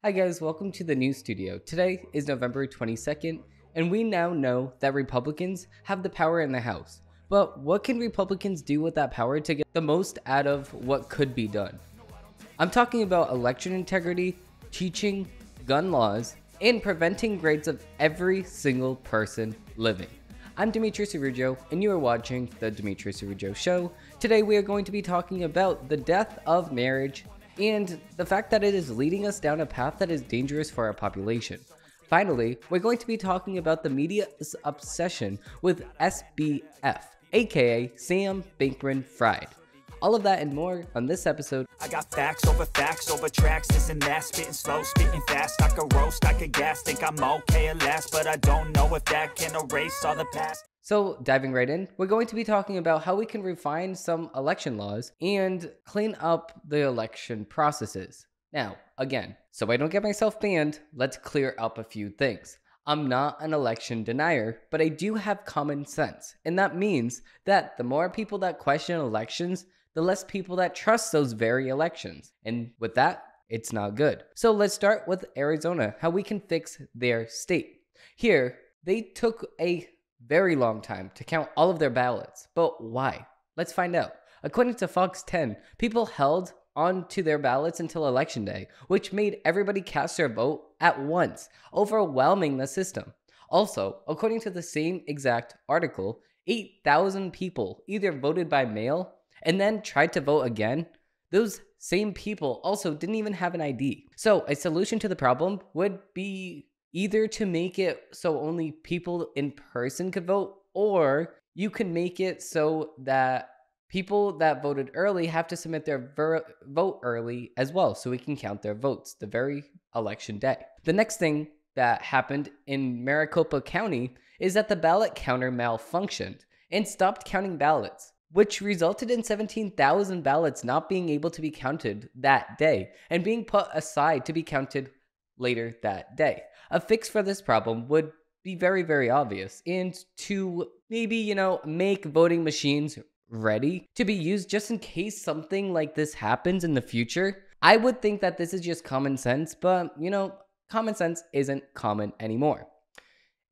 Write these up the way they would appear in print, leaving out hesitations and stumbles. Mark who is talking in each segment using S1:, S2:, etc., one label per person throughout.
S1: Hi guys, welcome to the new studio. Today is November 22nd, and we now know that Republicans have the power in the House. But what can Republicans do with that power to get the most out of what could be done? I'm talking about election integrity, teaching, gun laws, and preventing grades of every single person living. I'm Demetrios Araujo, and you are watching the Demetrios Araujo Show. Today we are going to be talking about the death of marriage and the fact that it is leading us down a path that is dangerous for our population. Finally, we're going to be talking about the media's obsession with SBF, aka Sam Bankmen Fried. All of that and more on this episode.
S2: I got facts over tracks, this and that, spitting slow, spitting fast. I could roast, I could gas, think I'm okay at last, but I don't know if that can erase all the past.
S1: So diving right in, we're going to be talking about how we can refine some election laws and clean up the election processes. Now, again, so I don't get myself banned, let's clear up a few things. I'm not an election denier, but I do have common sense. And that means that the more people that question elections, the less people that trust those very elections. And with that, it's not good. So let's start with Arizona, how we can fix their state. Here, they took a very long time to count all of their ballots. But why? Let's find out. According to Fox 10, people held on to their ballots until election day, which made everybody cast their vote at once, overwhelming the system. Also, according to the same exact article, 8,000 people either voted by mail and then tried to vote again. Those same people also didn't even have an ID. So a solution to the problem would be either to make it so only people in person could vote, or you can make it so that people that voted early have to submit their vote early as well, so we can count their votes the very election day. The next thing that happened in Maricopa County is that the ballot counter malfunctioned and stopped counting ballots, which resulted in 17,000 ballots not being able to be counted that day and being put aside to be counted later that day. A fix for this problem would be very, very obvious, and to maybe, make voting machines ready to be used just in case something like this happens in the future. I would think that this is just common sense, but common sense isn't common anymore.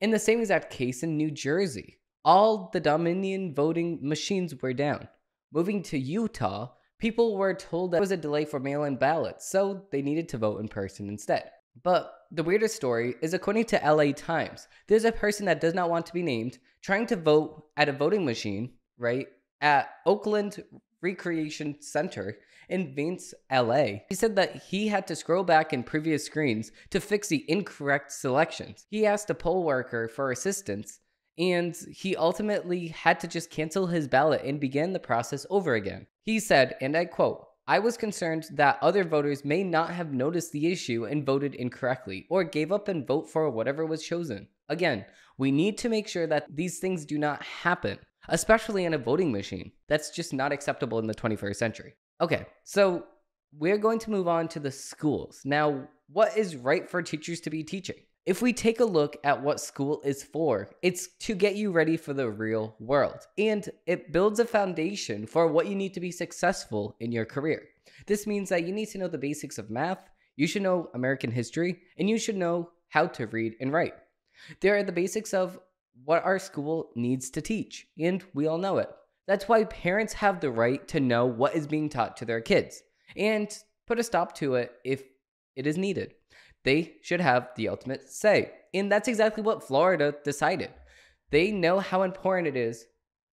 S1: In the same exact case in New Jersey, all the Dominion voting machines were down. Moving to Utah, people were told that there was a delay for mail-in ballots, so they needed to vote in person instead. But the weirdest story is, according to LA Times, there's a person that does not want to be named trying to vote at a voting machine, right, at Oakland Recreation Center in Vance, LA. He said that he had to scroll back in previous screens to fix the incorrect selections. He asked a poll worker for assistance, and he ultimately had to just cancel his ballot and begin the process over again. He said, and I quote, "I was concerned that other voters may not have noticed the issue and voted incorrectly, or gave up and vote for whatever was chosen. Again, we need to make sure that these things do not happen, especially in a voting machine. That's just not acceptable in the 21st century." Okay, so we're going to move on to the schools. Now, what is right for teachers to be teaching? If we take a look at what school is for, it's to get you ready for the real world, and it builds a foundation for what you need to be successful in your career. This means that you need to know the basics of math, you should know American history, and you should know how to read and write. There are the basics of what our school needs to teach, and we all know it. That's why parents have the right to know what is being taught to their kids, and put a stop to it if it is needed. They should have the ultimate say. And that's exactly what Florida decided. They know how important it is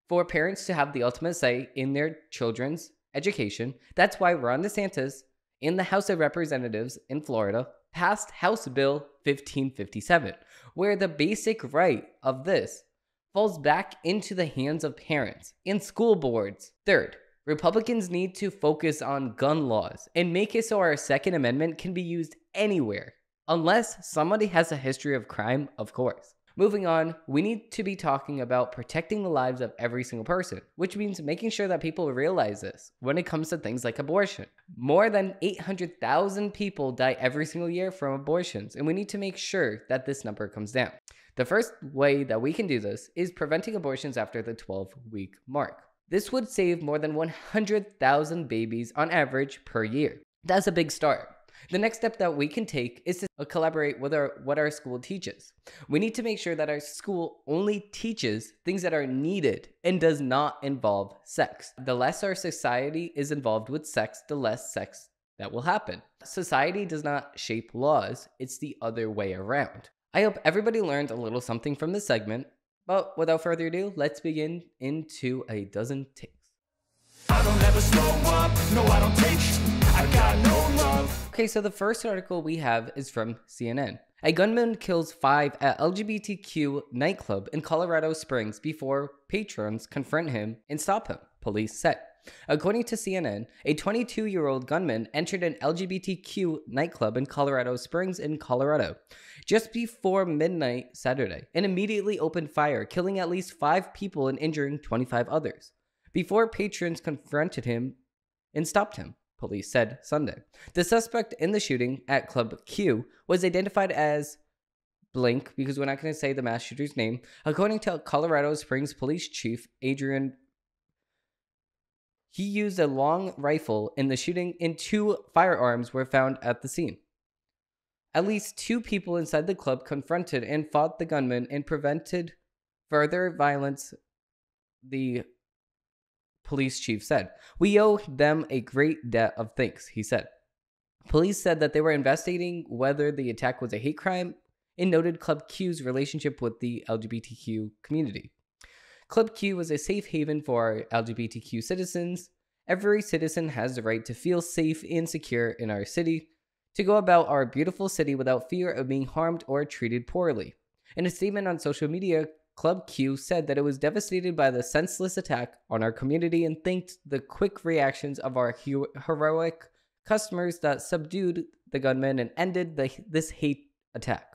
S1: for parents to have the ultimate say in their children's education. That's why Ron DeSantis in the House of Representatives in Florida passed House Bill 1557, where the basic right of this falls back into the hands of parents and school boards. Third, Republicans need to focus on gun laws and make it so our Second Amendment can be used anywhere. Unless somebody has a history of crime, of course. Moving on, we need to be talking about protecting the lives of every single person, which means making sure that people realize this when it comes to things like abortion. More than 800,000 people die every single year from abortions, and we need to make sure that this number comes down. The first way that we can do this is preventing abortions after the 12-week mark. This would save more than 100,000 babies on average per year. That's a big start. The next step that we can take is to collaborate with what our school teaches. We need to make sure that our school only teaches things that are needed and does not involve sex. The less our society is involved with sex, the less sex that will happen. Society does not shape laws, it's the other way around. I hope everybody learned a little something from this segment, but without further ado, let's begin into a dozen takes.
S2: I don't ever slow up, no I don't take I got no love.
S1: Okay, so the first article we have is from CNN. A gunman kills 5 at LGBTQ nightclub in Colorado Springs before patrons confront him and stop him, police said. According to CNN, a 22-year-old gunman entered an LGBTQ nightclub in Colorado Springs in Colorado just before midnight Saturday and immediately opened fire, killing at least 5 people and injuring 25 others, before patrons confronted him and stopped him, police said Sunday. The suspect in the shooting at Club Q was identified as blank, because we're not going to say the mass shooter's name, according to Colorado Springs Police Chief Adrian. He used a long rifle in the shooting and 2 firearms were found at the scene. At least 2 people inside the club confronted and fought the gunman and prevented further violence, the police chief said. We owe them a great debt of thanks, he said. Police said that they were investigating whether the attack was a hate crime and noted Club Q's relationship with the LGBTQ community. Club Q was a safe haven for LGBTQ citizens. Every citizen has the right to feel safe and secure in our city, to go about our beautiful city without fear of being harmed or treated poorly. In a statement on social media, Club Q said that it was devastated by the senseless attack on our community and thanked the quick reactions of our heroic customers that subdued the gunman and ended this hate attack.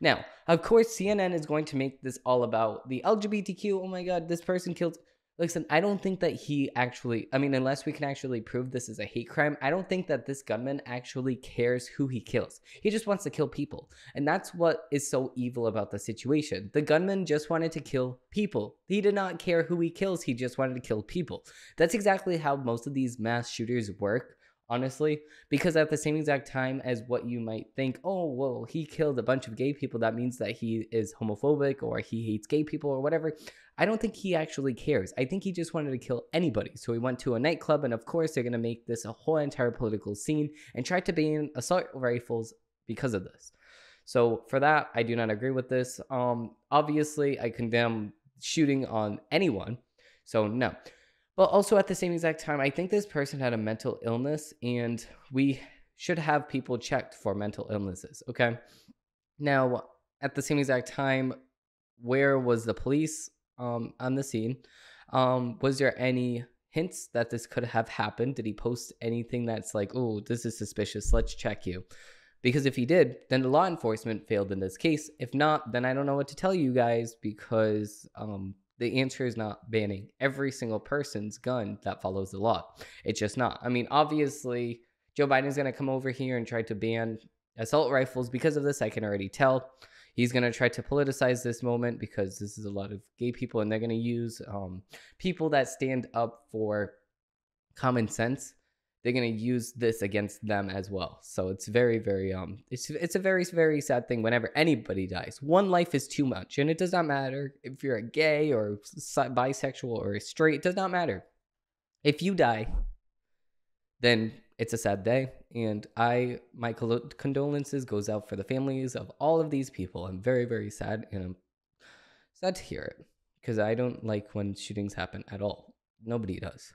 S1: Now, of course, CNN is going to make this all about the LGBTQ. Oh my God, this person killed. Listen, I don't think that he actually, unless we can actually prove this is a hate crime, I don't think that this gunman actually cares who he kills. He just wants to kill people. And that's what is so evil about the situation. The gunman just wanted to kill people. He did not care who he kills. He just wanted to kill people. That's exactly how most of these mass shooters work, honestly, because at the same exact time as what you might think, oh, well, he killed a bunch of gay people, that means that he is homophobic or he hates gay people or whatever. I don't think he actually cares. I think he just wanted to kill anybody. So he went to a nightclub, and of course they're going to make this a whole entire political scene and try to ban assault rifles because of this. So for that, I do not agree with this. Obviously, I condemn shooting on anyone. So no. But also at the same exact time, I think this person had a mental illness, and we should have people checked for mental illnesses, okay? Now, at the same exact time, where was the police on the scene? Was there any hints that this could have happened? Did he post anything that's like, oh, this is suspicious, let's check you? Because if he did, then the law enforcement failed in this case. If not, then I don't know what to tell you guys, because the answer is not banning every single person's gun that follows the law. It's just not. Obviously, Joe Biden's going to come over here and try to ban assault rifles because of this. I can already tell. He's going to try to politicize this moment because this is a lot of gay people, and they're going to use people that stand up for common sense. They're going to use this against them as well. So it's very, very, it's a very, very sad thing whenever anybody dies. One life is too much, and it does not matter if you're a gay or bisexual or a straight. It does not matter. If you die, then it's a sad day, and my condolences goes out for the families of all of these people. I'm very, very sad, and I'm sad to hear it, because I don't like when shootings happen at all. Nobody does.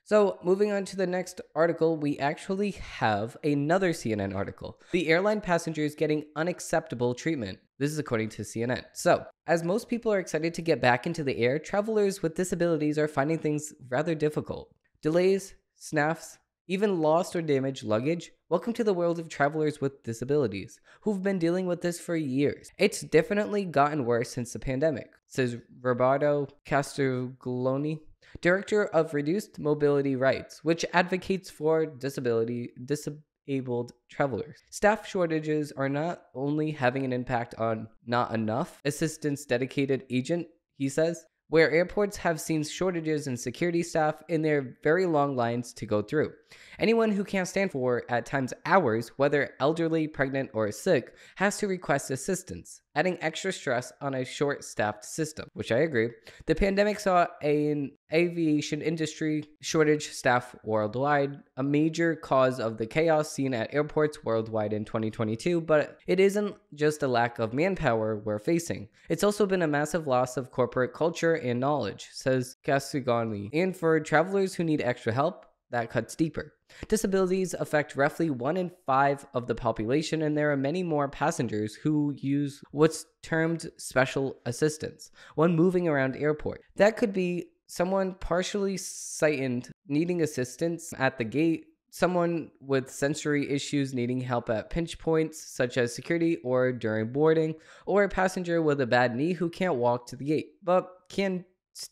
S1: So moving on to the next article, we actually have another CNN article. The airline passengers getting unacceptable treatment. This is according to CNN. So, as most people are excited to get back into the air, travelers with disabilities are finding things rather difficult. Delays, snaffs, even lost or damaged luggage. Welcome to the world of travelers with disabilities, who've been dealing with this for years. It's definitely gotten worse since the pandemic, says Roberto Castiglione, Director of Reduced Mobility Rights, which advocates for disabled travelers. Staff shortages are not only having an impact on not enough assistance dedicated agent, he says, where airports have seen shortages in security staff and their very long lines to go through. Anyone who can't stand for, at times, hours, whether elderly, pregnant, or sick, has to request assistance, adding extra stress on a short-staffed system, which I agree. The pandemic saw an aviation industry shortage staff worldwide, a major cause of the chaos seen at airports worldwide in 2022, but it isn't just a lack of manpower we're facing. It's also been a massive loss of corporate culture and knowledge, says Castigani. And for travelers who need extra help, that cuts deeper. Disabilities affect roughly 1 in 5 of the population, and there are many more passengers who use what's termed special assistance when moving around airport. That could be someone partially sighted needing assistance at the gate, someone with sensory issues needing help at pinch points such as security or during boarding, or a passenger with a bad knee who can't walk to the gate but can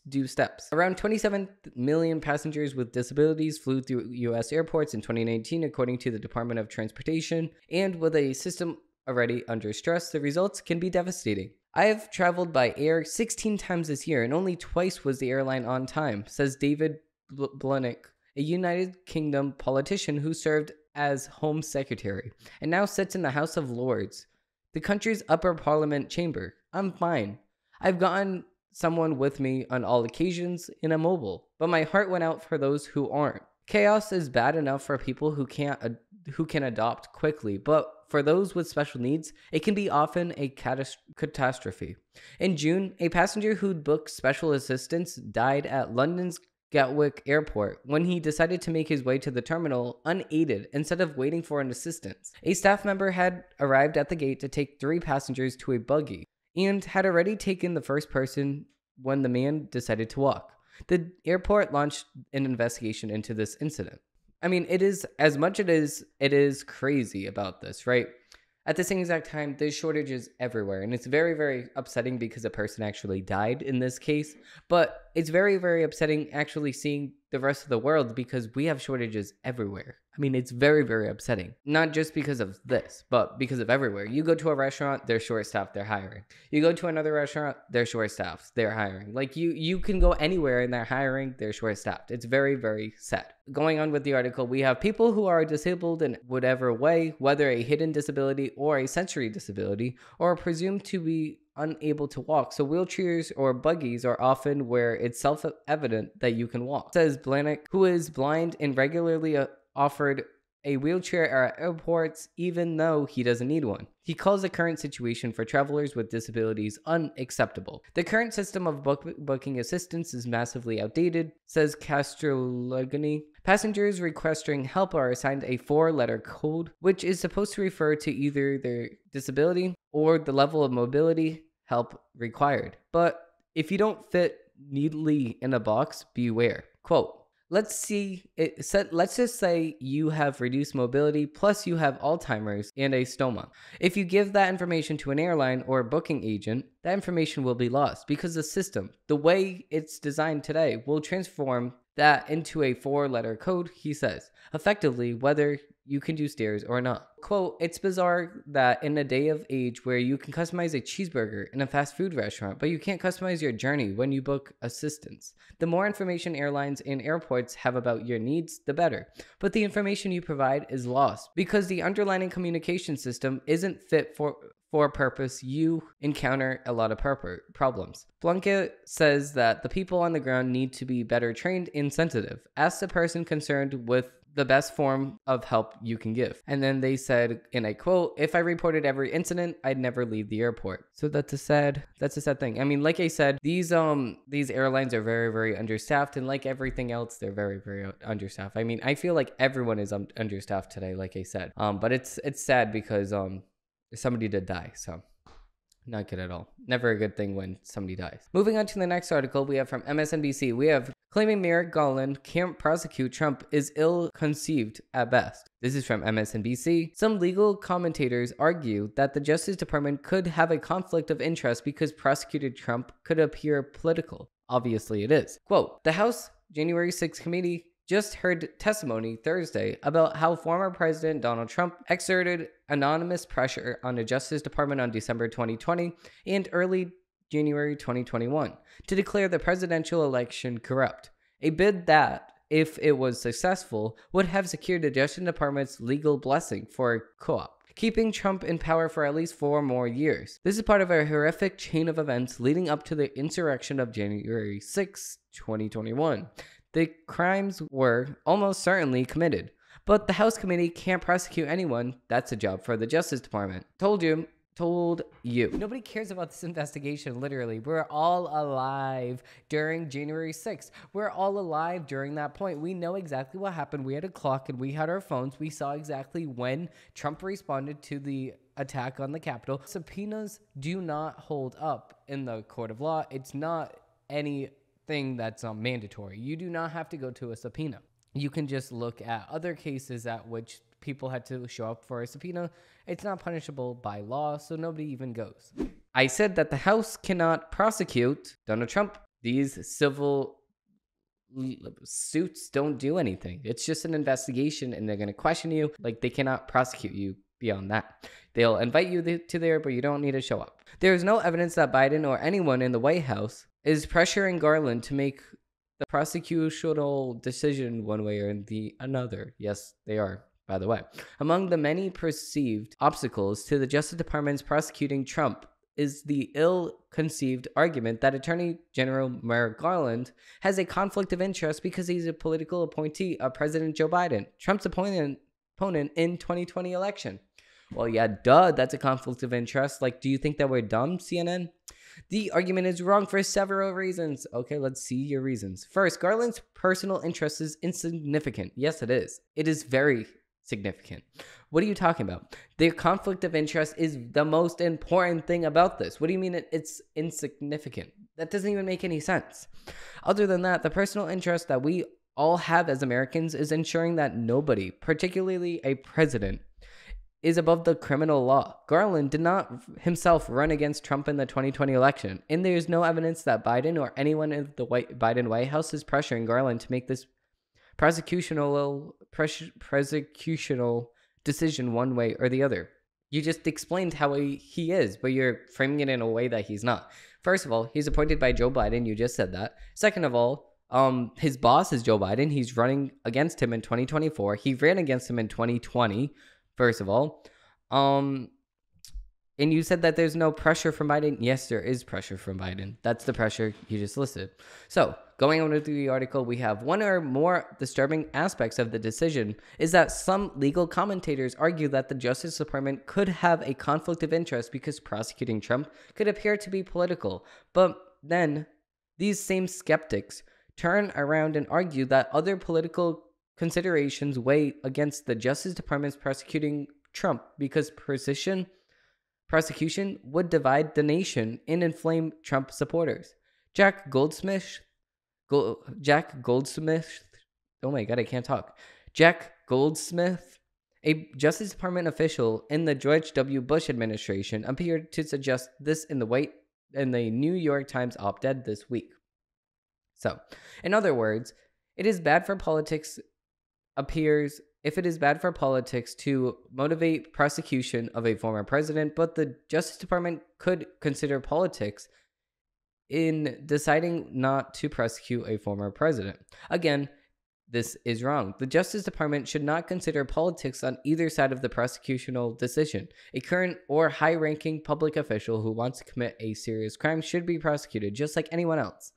S1: do steps. Around 27 million passengers with disabilities flew through U.S. airports in 2019, according to the Department of Transportation, and with a system already under stress, the results can be devastating. I have traveled by air 16 times this year, and only twice was the airline on time, says David Blunick, a United Kingdom politician who served as Home Secretary and now sits in the House of Lords, the country's upper parliament chamber. I'm fine. I've gotten someone with me on all occasions in a mobile, but my heart went out for those who aren't. Chaos is bad enough for people who can adopt quickly, but for those with special needs, it can be often a catastrophe. In June, a passenger who'd booked special assistance died at London's Gatwick Airport when he decided to make his way to the terminal unaided instead of waiting for an assistance. A staff member had arrived at the gate to take 3 passengers to a buggy and had already taken the first person when the man decided to walk. The airport launched an investigation into this incident. I mean, it is, as much it is crazy about this, right? At the same exact time, there's shortages everywhere, and it's very, very upsetting because a person actually died in this case, but it's very, very upsetting actually seeing the rest of the world because we have shortages everywhere. I mean, it's very, very upsetting. Not just because of this, but because of everywhere. You go to a restaurant, they're short-staffed, they're hiring. You go to another restaurant, they're short-staffed, they're hiring. Like, you can go anywhere and they're hiring, they're short-staffed. It's very, very sad. Going on with the article, we have people who are disabled in whatever way, whether a hidden disability or a sensory disability, or are presumed to be unable to walk. So wheelchairs or buggies are often where it's self-evident that you can walk, says Blanick, who is blind and regularly offered a wheelchair at airports even though he doesn't need one. He calls the current situation for travelers with disabilities unacceptable. The current system of booking assistance is massively outdated, says Castrologany. Passengers requesting help are assigned a 4-letter code, which is supposed to refer to either their disability or the level of mobility help required. But if you don't fit neatly in a box, beware. Quote, let's just say you have reduced mobility plus you have Alzheimer's and a stoma. If you give that information to an airline or a booking agent, that information will be lost because the system, the way it's designed today, will transform that into a 4-letter code, he says, effectively whether you can do stairs or not. Quote, it's bizarre that in a day of age where you can customize a cheeseburger in a fast food restaurant, but you can't customize your journey when you book assistance. The more information airlines and airports have about your needs, the better. But the information you provide is lost because the underlying communication system isn't fit for a purpose. You encounter a lot of problems. Blanca says that the people on the ground need to be better trained and sensitive. Ask the person concerned with the best form of help you can give. And then they said, in a quote, if I reported every incident, I'd never leave the airport. So that's a sad thing. I mean, like I said, these airlines are very, very understaffed, and like everything else, they're very, very understaffed. I mean, I feel like everyone is understaffed today, like I said. But it's sad because somebody did die, so not good at all. Never a good thing when somebody dies. Moving on to the next article, we have from MSNBC. We have claiming Merrick Garland can't prosecute Trump is ill-conceived at best. This is from MSNBC. Some legal commentators argue that the Justice Department could have a conflict of interest because prosecuting Trump could appear political. Obviously it is. Quote, the House January 6th committee just heard testimony Thursday about how former President Donald Trump exerted anonymous pressure on the Justice Department on December 2020 and early January 2021 to declare the presidential election corrupt, a bid that, if it was successful, would have secured the Justice Department's legal blessing for a co-op, keeping Trump in power for at least 4 more years. This is part of a horrific chain of events leading up to the insurrection of January 6, 2021. The crimes were almost certainly committed, but the House committee can't prosecute anyone. That's a job for the Justice Department. Told you. Nobody cares about this investigation, literally. We're all alive during January 6th. We're all alive during that point. We know exactly what happened. We had a clock and we had our phones. We saw exactly when Trump responded to the attack on the Capitol. Subpoenas do not hold up in the court of law. It's not anything that's mandatory. You do not have to go to a subpoena. You can just look at other cases at which people had to show up for a subpoena. It's not punishable by law, so nobody even goes. I said that the House cannot prosecute Donald Trump. These civil suits don't do anything. It's just an investigation, and they're going to question you. Like, they cannot prosecute you beyond that. They'll invite you to there, but you don't need to show up. There is no evidence that Biden or anyone in the White House is pressuring Garland to make the prosecutorial decision one way or the another. Yes, they are, by the way. Among the many perceived obstacles to the Justice Department's prosecuting Trump is the ill-conceived argument that Attorney General Merrick Garland has a conflict of interest because he's a political appointee of President Joe Biden, Trump's opponent in 2020 election. Well, yeah, duh, that's a conflict of interest. Like, do you think that we're dumb, CNN? The argument is wrong for several reasons. Okay, let's see your reasons. First, Garland's personal interest is insignificant. Yes, it is. It is very significant. What are you talking about? The conflict of interest is the most important thing about this. What do you mean it's insignificant? That doesn't even make any sense. Other than that, the personal interest that we all have as Americans is ensuring that nobody, particularly a president, is above the criminal law. Garland did not himself run against Trump in the 2020 election, and there is no evidence that Biden or anyone in the Biden White House is pressuring Garland to make this prosecutional decision one way or the other. You just explained how he is, but you're framing it in a way that he's not. First of all, he's appointed by Joe Biden. You just said that. Second of all, his boss is Joe Biden. He's running against him in 2024. He ran against him in 2020. First of all, and you said that there's no pressure from Biden. Yes, there is pressure from Biden. That's the pressure you just listed. So going on through the article, we have one or more disturbing aspects of the decision is that some legal commentators argue that the Justice Department could have a conflict of interest because prosecuting Trump could appear to be political. But then these same skeptics turn around and argue that other political considerations weigh against the Justice Department's prosecuting Trump because prosecution would divide the nation and inflame Trump supporters. Jack Goldsmith, oh my God, I can't talk. Jack Goldsmith, a Justice Department official in the George W. Bush administration, appeared to suggest this in the New York Times op-ed this week. So, in other words, if it is bad for politics to motivate prosecution of a former president, but the Justice Department could consider politics in deciding not to prosecute a former president. Again, this is wrong. The Justice Department should not consider politics on either side of the prosecutional decision. A current or high-ranking public official who wants to commit a serious crime should be prosecuted just like anyone else.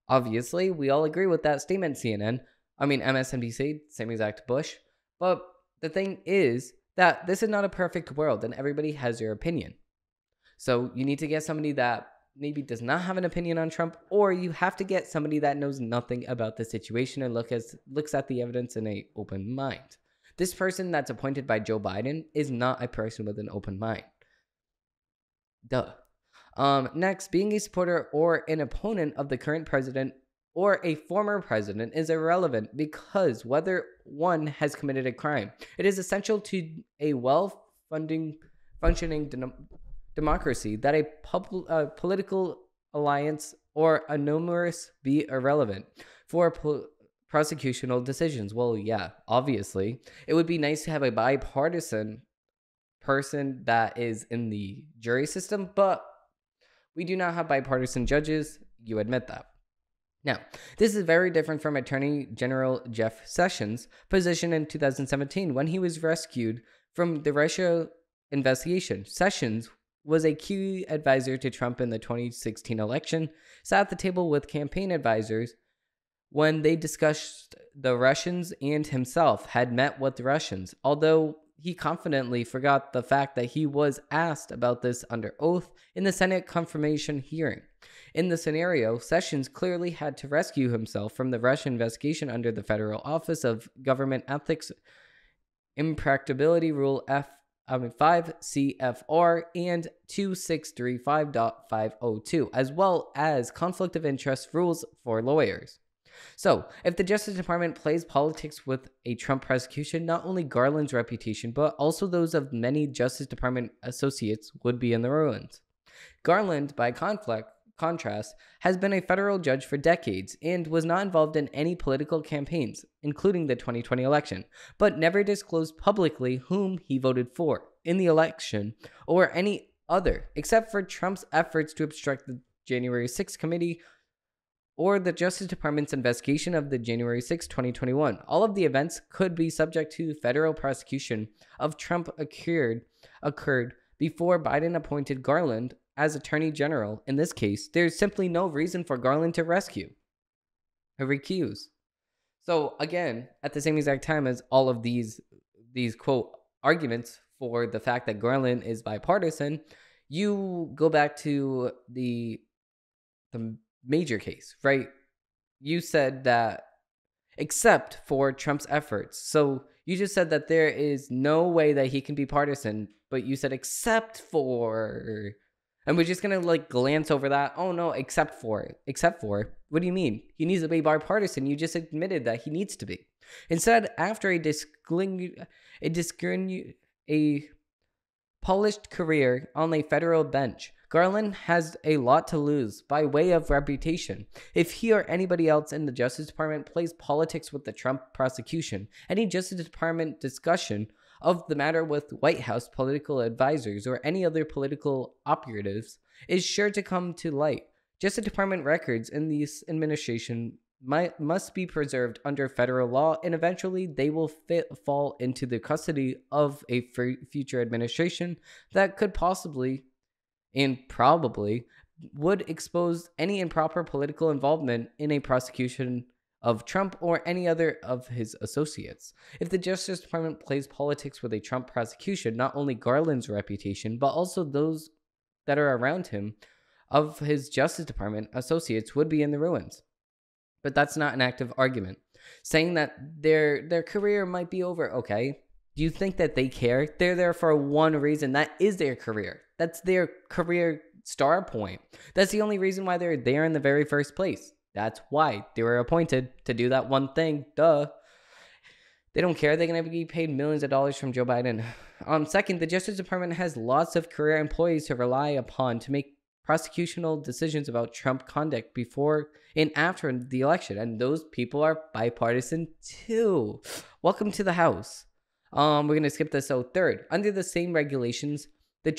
S1: Obviously, we all agree with that statement, CNN. MSNBC, same exact Bush. But the thing is that this is not a perfect world and everybody has their opinion. So you need to get somebody that maybe does not have an opinion on Trump, or you have to get somebody that knows nothing about the situation and looks at the evidence in an open mind. This person that's appointed by Joe Biden is not a person with an open mind. Duh. Next, being a supporter or an opponent of the current president or a former president is irrelevant because whether one has committed a crime, it is essential to a functioning democracy that a political alliance or a numerous be irrelevant for prosecutional decisions. Well, yeah, obviously, it would be nice to have a bipartisan person that is in the jury system, but We do not have bipartisan judges. You admit that. Now, this is very different from Attorney General Jeff Sessions' position in 2017 when he was rescued from the Russia investigation. Sessions was a key advisor to Trump in the 2016 election, sat at the table with campaign advisors when they discussed the Russians, and himself had met with the Russians, although he confidently forgot the fact that he was asked about this under oath in the Senate confirmation hearing. In the scenario, Sessions clearly had to rescue himself from the Russian investigation under the Federal Office of Government Ethics Impracticability Rule 5 CFR and 2635.502, as well as conflict of interest rules for lawyers. So, if the Justice Department plays politics with a Trump prosecution, not only Garland's reputation, but also those of many Justice Department associates would be in the ruins. Garland, by contrast, has been a federal judge for decades and was not involved in any political campaigns, including the 2020 election, but never disclosed publicly whom he voted for in the election or any other, except for Trump's efforts to obstruct the January 6th committee or the Justice Department's investigation of the January 6, 2021. All of the events could be subject to federal prosecution of Trump occurred before Biden appointed Garland as Attorney General. In this case, there's simply no reason for Garland to rescue or recuse. So again, at the same exact time as all of these quote arguments for the fact that Garland is bipartisan, you go back to the major case, right? You said that except for Trump's efforts. So you just said that there is no way that he can be partisan, but you said except for, and we're just going to like glance over that. Oh no, except for. What do you mean? He needs to be bipartisan. You just admitted that he needs to be. Instead, after a polished career on a federal bench, Garland has a lot to lose by way of reputation. If he or anybody else in the Justice Department plays politics with the Trump prosecution, any Justice Department discussion of the matter with White House political advisors or any other political operatives is sure to come to light. Justice Department records in this administration must be preserved under federal law, and eventually they will fall into the custody of a future administration that could possibly and probably would expose any improper political involvement in a prosecution of Trump or any other of his associates. If the Justice Department plays politics with a Trump prosecution, not only Garland's reputation, but also those that are around him of his Justice Department associates would be in the ruins. But that's not an active argument. Saying that their career might be over, okay. Do you think that they care? They're there for one reason. That is their career. That's their career star point. That's the only reason why they're there in the very first place. That's why they were appointed to do that one thing. Duh. They don't care. They're going to be paid millions of dollars from Joe Biden. Second, the Justice Department has lots of career employees to rely upon to make prosecutional decisions about Trump conduct before and after the election. And those people are bipartisan too. Welcome to the House. We're going to skip this. So third, under the same regulations the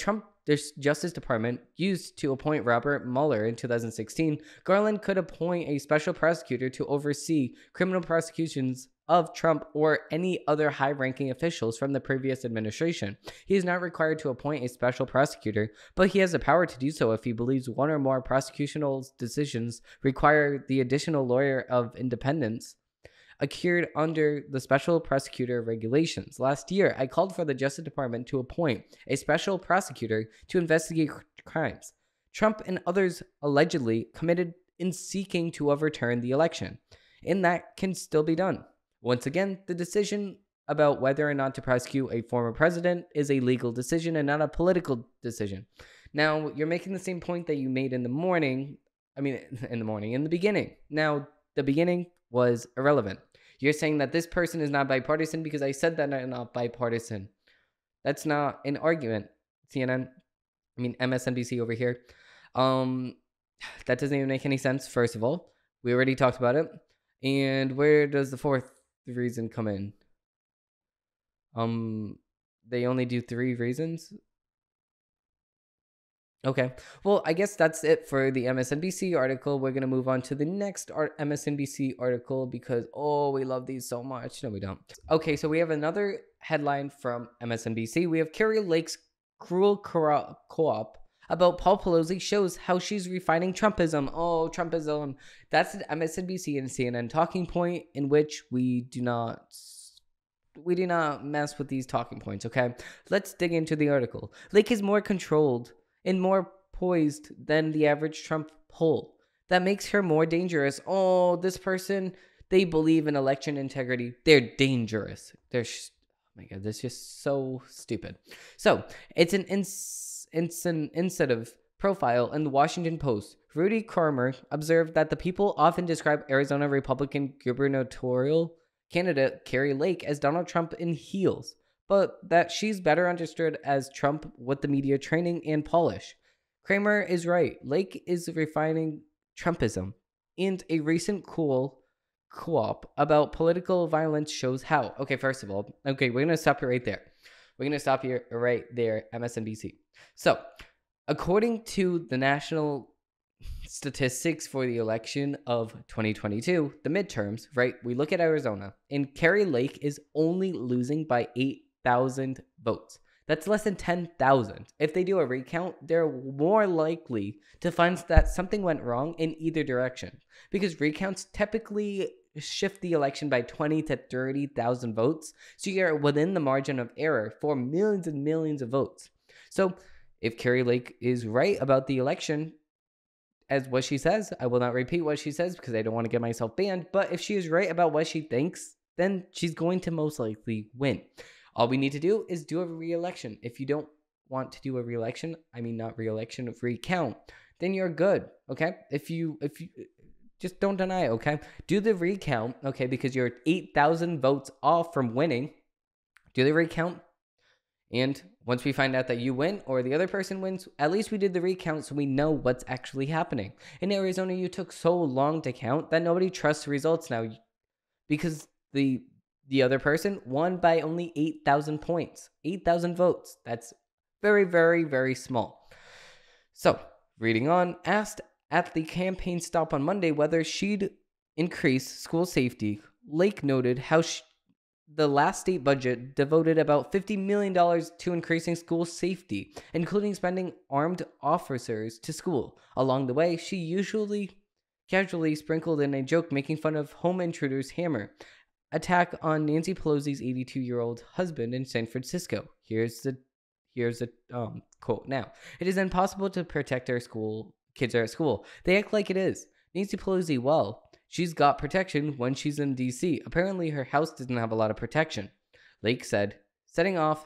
S1: Justice Department used to appoint Robert Mueller in 2016, Garland could appoint a special prosecutor to oversee criminal prosecutions of Trump or any other high-ranking officials from the previous administration. He is not required to appoint a special prosecutor, but he has the power to do so if he believes one or more prosecutional decisions require the additional lawyer of independence occurred under the special prosecutor regulations. Last year, I called for the Justice Department to appoint a special prosecutor to investigate crimes Trump and others allegedly committed in seeking to overturn the election, and that can still be done. Once again, the decision about whether or not to prosecute a former president is a legal decision and not a political decision. Now, you're making the same point that you made in the beginning. Now, the beginning was irrelevant. You're saying that this person is not bipartisan because I said that I'm not bipartisan. That's not an argument. MSNBC over here. That doesn't even make any sense, first of all. We already talked about it. And where does the fourth reason come in? They only do 3 reasons. Okay. Well, I guess that's it for the MSNBC article. We're going to move on to the next MSNBC article because, oh, we love these so much. No, we don't. Okay, so we have another headline from MSNBC. We have Carrie Lake's cruel co-op about Paul Pelosi shows how she's refining Trumpism. Oh, Trumpism. That's an MSNBC and CNN talking point in which we do not mess with these talking points, okay? Let's dig into the article. Lake is more controlled and more poised than the average Trump poll. That makes her more dangerous. Oh, this person, they believe in election integrity. They're dangerous. Oh my God, this is just so stupid. So, it's an incentive profile in the Washington Post. Rudy Kramer observed that the people often describe Arizona Republican gubernatorial candidate Carrie Lake as Donald Trump in heels, but that she's better understood as Trump with the media training and polish. Kramer is right. Lake is refining Trumpism, and a recent co-op about political violence shows how. Okay, first of all, okay, we're going to stop you right there. We're going to stop you right there, MSNBC. So, according to the national statistics for the election of 2022, the midterms, right? We look at Arizona, and Carrie Lake is only losing by 8,000 votes. That's less than 10,000. If they do a recount, they're more likely to find that something went wrong in either direction, because recounts typically shift the election by 20 to 30,000 votes, so you're within the margin of error for millions and millions of votes. So if Carrie Lake is right about the election, as what she says, I will not repeat what she says because I don't want to get myself banned, but if she is right about what she thinks, then she's going to most likely win. All we need to do is do a re-election. If you don't want to do a re-election, I mean not re-election, recount, then you're good, okay? If you just don't deny it, okay? Do the recount, okay, because you're 8,000 votes off from winning. Do the recount, and once we find out that you win or the other person wins, at least we did the recount so we know what's actually happening. In Arizona, you took so long to count that nobody trusts the results now because the other person won by only 8,000 points, 8,000 votes. That's very, very, very small. So, reading on, asked at the campaign stop on Monday whether she'd increase school safety, Lake noted how the last state budget devoted about $50 million to increasing school safety, including spending armed officers to school. Along the way, she usually casually sprinkled in a joke making fun of home intruder's hammer attack on Nancy Pelosi's 82-year-old husband in San Francisco. Here's the quote now. It is impossible to protect our kids are at school. They act like it is. Nancy Pelosi, well, she's got protection when she's in D.C. Apparently, her house doesn't have a lot of protection, Lake said, setting off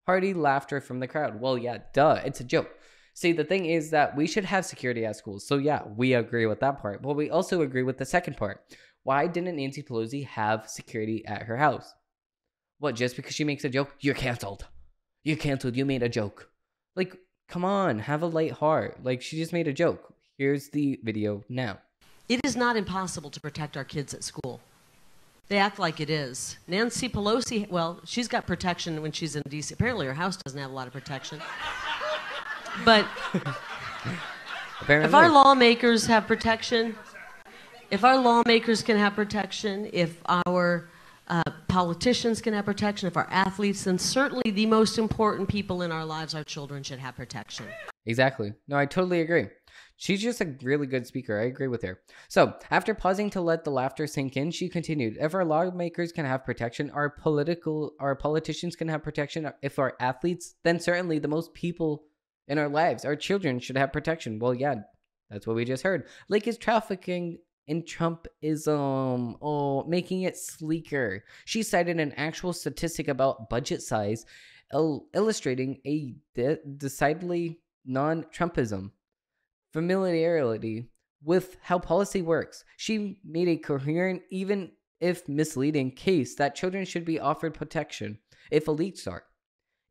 S1: hearty laughter from the crowd. Well, yeah, duh, it's a joke. See, the thing is that we should have security at schools. So, yeah, we agree with that part. But we also agree with the second part. Why didn't Nancy Pelosi have security at her house? What, just because she makes a joke? You're canceled. You're canceled. You made a joke. Like, come on, have a light heart. Like, she just made a joke. Here's the video now.
S3: It is not impossible to protect our kids at school. They act like it is. Nancy Pelosi, well, she's got protection when she's in D.C. Apparently her house doesn't have a lot of protection. But if our lawmakers have protection, if our lawmakers can have protection, if our politicians can have protection, if our athletes, then certainly the most important people in our lives, our children, should have protection.
S1: Exactly. No, I totally agree. She's just a really good speaker. I agree with her. So, after pausing to let the laughter sink in, she continued, if our lawmakers can have protection, our politicians can have protection, if our athletes, then certainly the most people in our lives, our children, should have protection. Well, yeah, that's what we just heard. Lake is trafficking in Trumpism, making it sleeker. She cited an actual statistic about budget size, illustrating a decidedly non-Trumpism familiarity with how policy works. She made a coherent, even if misleading, case that children should be offered protection if elites are.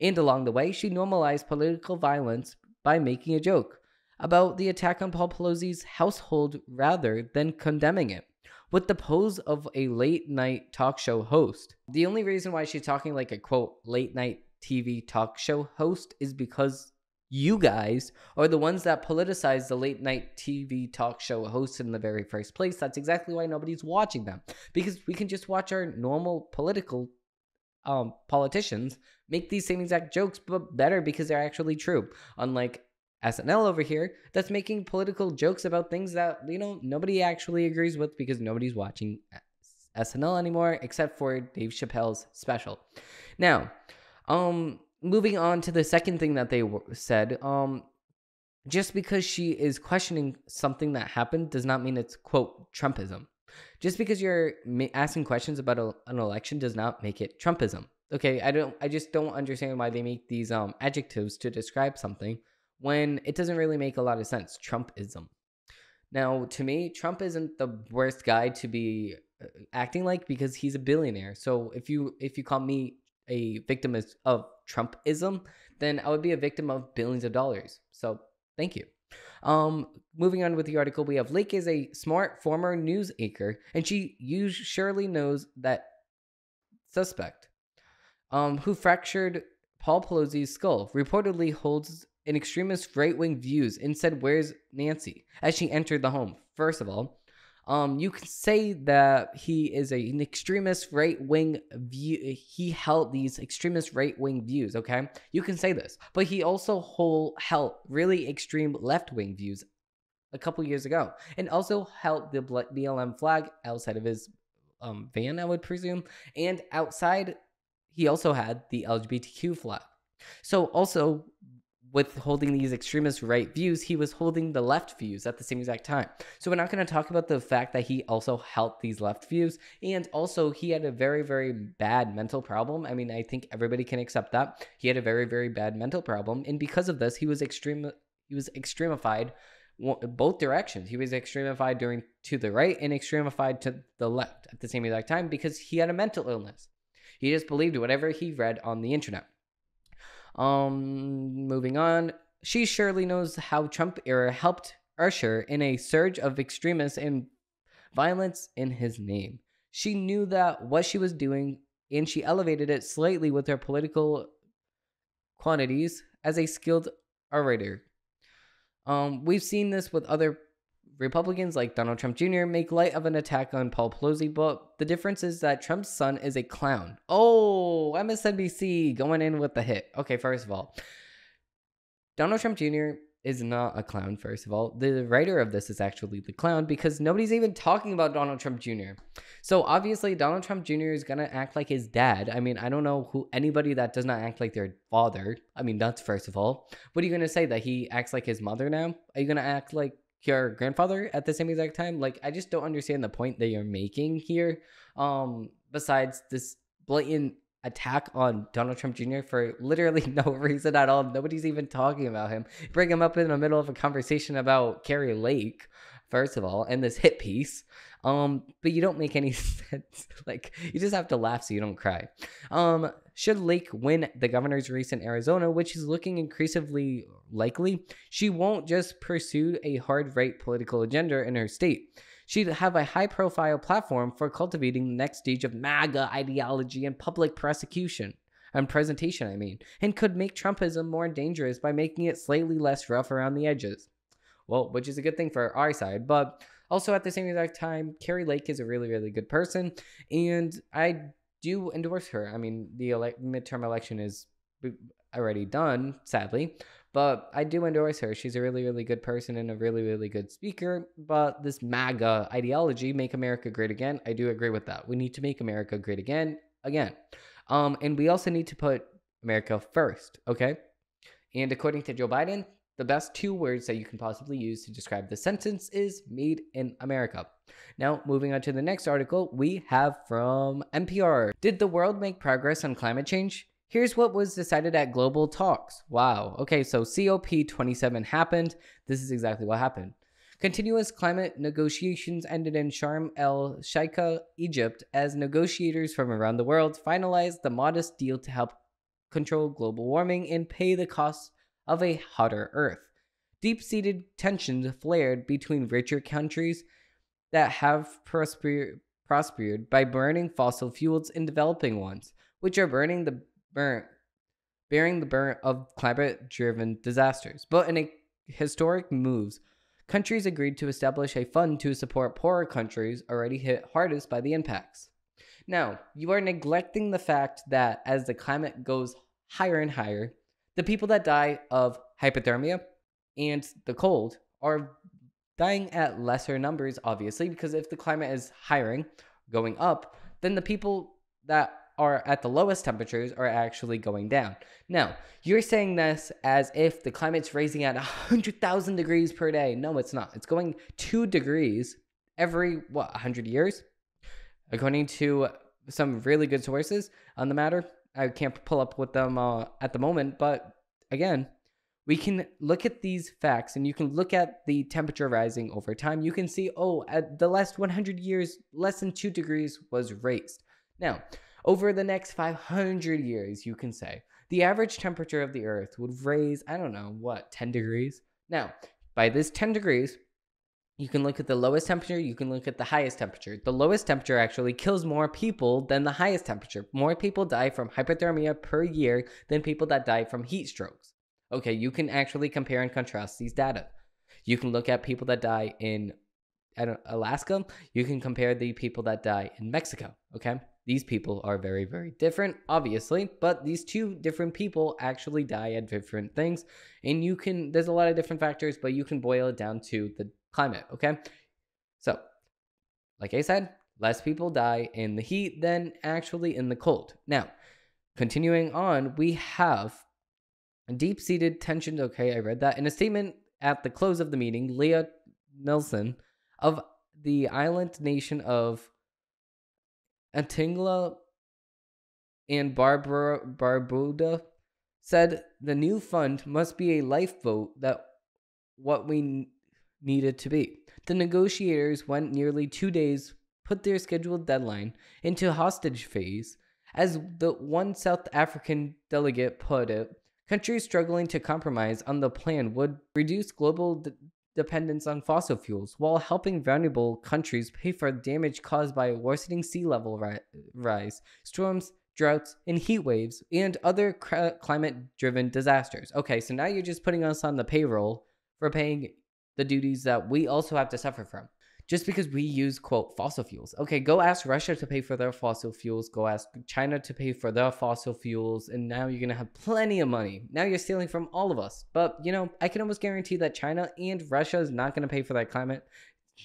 S1: And along the way, she normalized political violence by making a joke about the attack on Paul Pelosi's household rather than condemning it, with the pose of a late-night talk show host. The only reason why she's talking like a, quote, late-night TV talk show host is because You guys are the ones that politicize the late night TV talk show hosted in the very first place. That's exactly why nobody's watching them, because we can just watch our normal politicians make these same exact jokes, but better because they're actually true. Unlike SNL over here, that's making political jokes about things that, nobody actually agrees with, because nobody's watching SNL anymore except for Dave Chappelle's special. Now, moving on to the second thing that they said, just because she is questioning something that happened does not mean it's, quote, Trumpism. Just because you're asking questions about an election does not make it Trumpism. Okay, I just don't understand why they make these adjectives to describe something when it doesn't really make a lot of sense. Trumpism. Now, to me, Trump isn't the worst guy to be acting like, because he's a billionaire. So if you call me a victim of Trumpism, then I would be a victim of billions of dollars. So thank you. Moving on with the article, we have Lake is a smart former news anchor, and she surely knows that suspect, who fractured Paul Pelosi's skull, reportedly holds an extremist right-wing views and said, "Where's Nancy?" as she entered the home. First of all, you can say that he is an extremist right-wing view. He held these extremist right-wing views, okay? You can say this. But he also held really extreme left-wing views a couple years ago. And also held the BLM flag outside of his van, I would presume. And outside, he also had the LGBTQ flag. So also, with holding these extremist right views, he was holding the left views at the same exact time. So we're not going to talk about the fact that he also held these left views, and also he had a very, very bad mental problem. I mean, I think everybody can accept that. He had a very, very bad mental problem, and because of this, he was extremified both directions. He was extremified to the right and extremified to the left at the same exact time, because he had a mental illness. He just believed whatever he read on the internet. Moving on, she surely knows how Trump era helped usher in a surge of extremists and violence in his name. She knew that what she was doing, and she elevated it slightly with her political quantities as a skilled orator. We've seen this with other Republicans like Donald Trump Jr. make light of an attack on Paul Pelosi, but the difference is that Trump's son is a clown. Oh, MSNBC going in with the hit. Okay, first of all, Donald Trump Jr. is not a clown, first of all. The writer of this is actually the clown, because nobody's even talking about Donald Trump Jr. So obviously, Donald Trump Jr. is going to act like his dad. I mean, I don't know anybody that does not act like their father. I mean, that's first of all. What are you going to say, that he acts like his mother now? Are you going to act like your grandfather at the same exact time? Like, I just don't understand the point that you're making here. Besides this blatant attack on Donald Trump Jr. for literally no reason at all. Nobody's even talking about him. Bring him up in the middle of a conversation about Carrie Lake, first of all, and this hit piece. But you don't make any sense. Like, you just have to laugh so you don't cry. Should Lake win the governor's race in Arizona, which is looking increasingly likely, she won't just pursue a hard right political agenda in her state. She'd have a high-profile platform for cultivating the next stage of MAGA ideology and public presentation, and could make Trumpism more dangerous by making it slightly less rough around the edges. Well, which is a good thing for our side, but also at the same exact time, Carrie Lake is a really, really good person, and I do endorse her. I mean, the midterm election is already done, sadly, but I do endorse her. She's a really, really good person and a really, really good speaker. But this MAGA ideology, make America great again, I do agree with that. We need to make America great again. And we also need to put America first, okay? And according to Joe Biden, the best two words that you can possibly use to describe the sentence is made in America. Now, moving on to the next article, we have from NPR. Did the world make progress on climate change? Here's what was decided at global talks. Wow. Okay, so COP27 happened. This is exactly what happened. Continuous climate negotiations ended in Sharm el-Sheikh, Egypt, as negotiators from around the world finalized the modest deal to help control global warming and pay the costs of a hotter Earth. Deep-seated tensions flared between richer countries that have prospered by burning fossil fuels and developing ones, which are bearing the burden of climate-driven disasters. But in a historic moves, countries agreed to establish a fund to support poorer countries already hit hardest by the impacts. Now, you are neglecting the fact that as the climate goes higher and higher, the people that die of hypothermia and the cold are dying at lesser numbers, obviously, because if the climate is going up, then the people that are at the lowest temperatures are actually going down. Now, you're saying this as if the climate's raising at 100,000 degrees per day. No, it's not. It's going 2 degrees every, 100 years? According to some really good sources on the matter. I can't pull up with them at the moment, but again, we can look at these facts and you can look at the temperature rising over time. You can see, at the last 100 years, less than 2 degrees was raised. Now, over the next 500 years, you can say, the average temperature of the Earth would raise, 10 degrees? Now, by this 10 degrees, you can look at the lowest temperature, you can look at the highest temperature. The lowest temperature actually kills more people than the highest temperature. More people die from hypothermia per year than people that die from heat strokes. Okay, you can actually compare and contrast these data. You can look at people that die in Alaska. You can compare the people that die in Mexico, okay? These people are very, very different, obviously, but these two different people actually die at different things. And there's a lot of different factors, but you can boil it down to the climate, okay? So, like I said, less people die in the heat than actually in the cold. Now, continuing on, we have deep-seated tension. Okay, I read that. In a statement at the close of the meeting, Leah Nelson of the island nation of Antigua and Barbuda said the new fund must be a lifeboat that what we needed to be. The negotiators went nearly 2 days, put their scheduled deadline into hostage phase. As the one South African delegate put it, countries struggling to compromise on the plan would reduce global dependence on fossil fuels while helping vulnerable countries pay for damage caused by worsening sea level rise, storms, droughts, and heat waves, and other climate-driven disasters. Okay, so now you're just putting us on the payroll for paying the duties that we also have to suffer from. Just because we use, quote, fossil fuels. Okay, go ask Russia to pay for their fossil fuels. Go ask China to pay for their fossil fuels. And now you're going to have plenty of money. Now you're stealing from all of us. But, I can almost guarantee that China and Russia is not going to pay for that climate.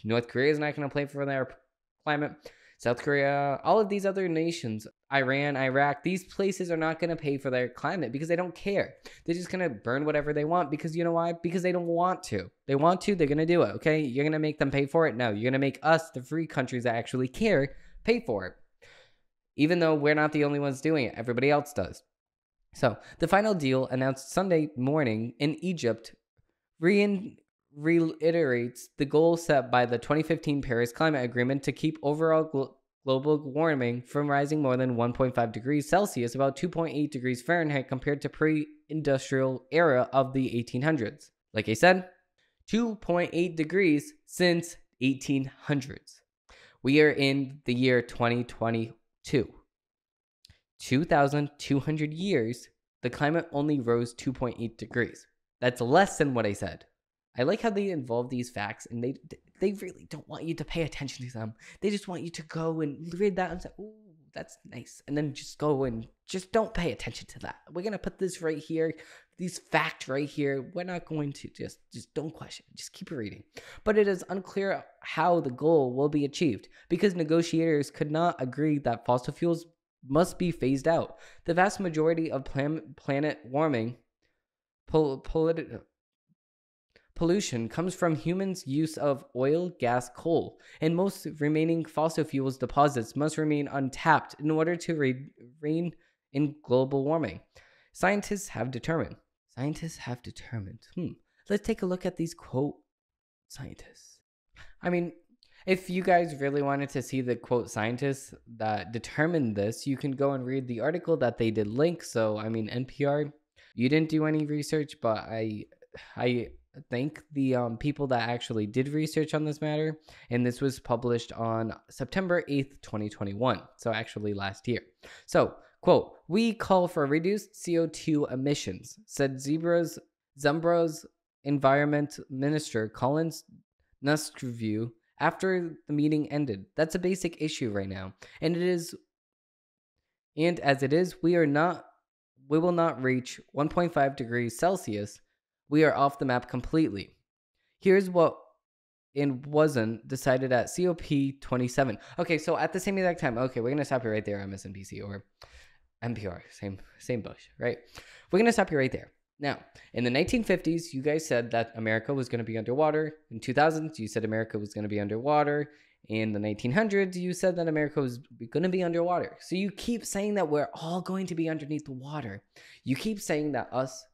S1: North Korea is not going to pay for their climate. South Korea, all of these other nations, Iran, Iraq, these places are not going to pay for their climate because they don't care. They're just going to burn whatever they want because you know why? Because they don't want to. They want to, they're going to do it, okay? You're going to make them pay for it? No, you're going to make us, the free countries that actually care, pay for it. Even though we're not the only ones doing it, everybody else does. So, the final deal announced Sunday morning in Egypt reiterates the goal set by the 2015 Paris Climate Agreement to keep overall global warming from rising more than 1.5 degrees Celsius, about 2.8 degrees Fahrenheit compared to pre-industrial era of the 1800s. Like I said, 2.8 degrees since 1800s. We are in the year 2022. 2,200 years, the climate only rose 2.8 degrees. That's less than what I said. I like how they involve these facts, and they really don't want you to pay attention to them. They just want you to go and read that and say, "Ooh, that's nice," and then just go and just don't pay attention to that. We're gonna put this right here, these facts right here. We're not going to just don't question. Just keep reading. But it is unclear how the goal will be achieved because negotiators could not agree that fossil fuels must be phased out. The vast majority of planet warming pollution comes from humans' use of oil, gas, coal, and most remaining fossil fuels deposits must remain untapped in order to rein in global warming. Scientists have determined. Let's take a look at these quote scientists. I mean, if you guys really wanted to see the quote scientists that determined this, you can go and read the article that they did link. So, I mean, NPR, you didn't do any research, but I thank the people that actually did research on this matter, and this was published on September 8th, 2021, so actually last year. So, Quote, "We call for reduced CO2 emissions," said Zambra's Environment Minister Collins Nuskreview after the meeting ended. That's a basic issue right now. And as it is, we will not reach 1.5 degrees Celsius. We are off the map completely. Here's what it wasn't decided at COP27. Okay, so at the same exact time, okay, we're gonna stop you right there, MSNBC or NPR, same bush, right? We're gonna stop you right there. Now, in the 1950s, you guys said that America was going to be underwater. In 2000s, you said America was going to be underwater. In the 1900s, you said that America was going to be underwater. So you keep saying that we're all going to be underneath the water. You keep saying that us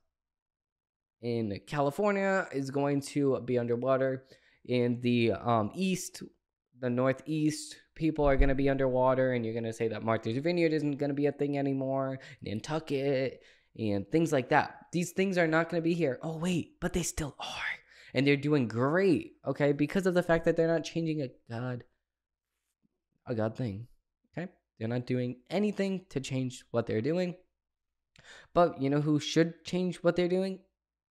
S1: in California is going to be underwater. In the east, the northeast, people are going to be underwater. And you're going to say that Martha's Vineyard isn't going to be a thing anymore. Nantucket and things like that. These things are not going to be here. Oh, wait, but they still are. And they're doing great, okay? Because of the fact that they're not changing a God thing, okay? They're not doing anything to change what they're doing. But you know who should change what they're doing?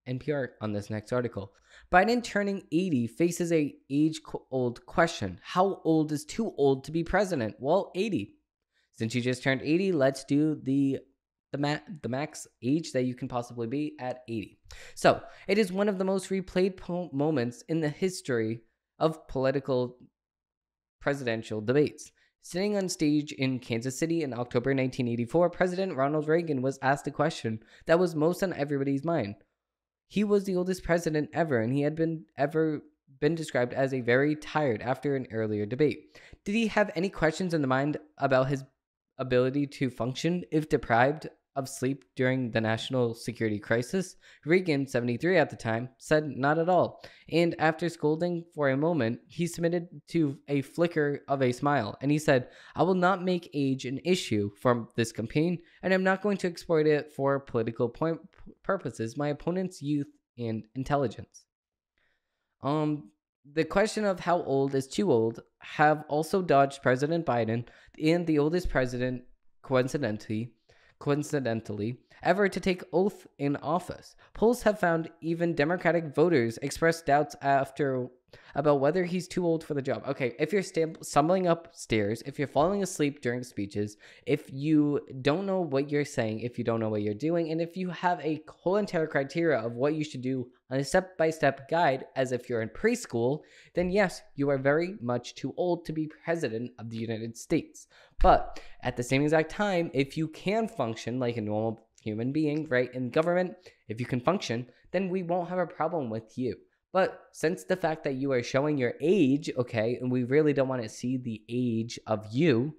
S1: NPR on this next article. Biden turning 80 faces a age-old question. How old is too old to be president? Well, 80. Since you just turned 80, let's do the max age that you can possibly be at 80. So it is one of the most replayed moments in the history of presidential debates. Sitting on stage in Kansas City in October 1984, President Ronald Reagan was asked a question that was most on everybody's mind. He was the oldest president ever, and he had been described as a very tired after an earlier debate. Did he have any questions in the mind about his ability to function if deprived of sleep during the national security crisis? Reagan, 73 at the time, said not at all. And after scolding for a moment, he submitted to a flicker of a smile. And he said, "I will not make age an issue from this campaign, and I'm not going to exploit it for political purposes, my opponent's youth and intelligence." The question of how old is too old have also dodged President Biden and the oldest president, coincidentally, ever to take oath in office. Polls have found even Democratic voters express doubts about whether he's too old for the job. Okay, if you're stumbling upstairs, if you're falling asleep during speeches, if you don't know what you're saying, if you don't know what you're doing, and if you have a whole entire criteria of what you should do on a step-by-step guide as if you're in preschool, then yes, you are very much too old to be president of the United States. But at the same exact time, if you can function like a normal human being, right, in government, if you can function, then we won't have a problem with you. But since the fact that you are showing your age, okay, and we really don't want to see the age of you,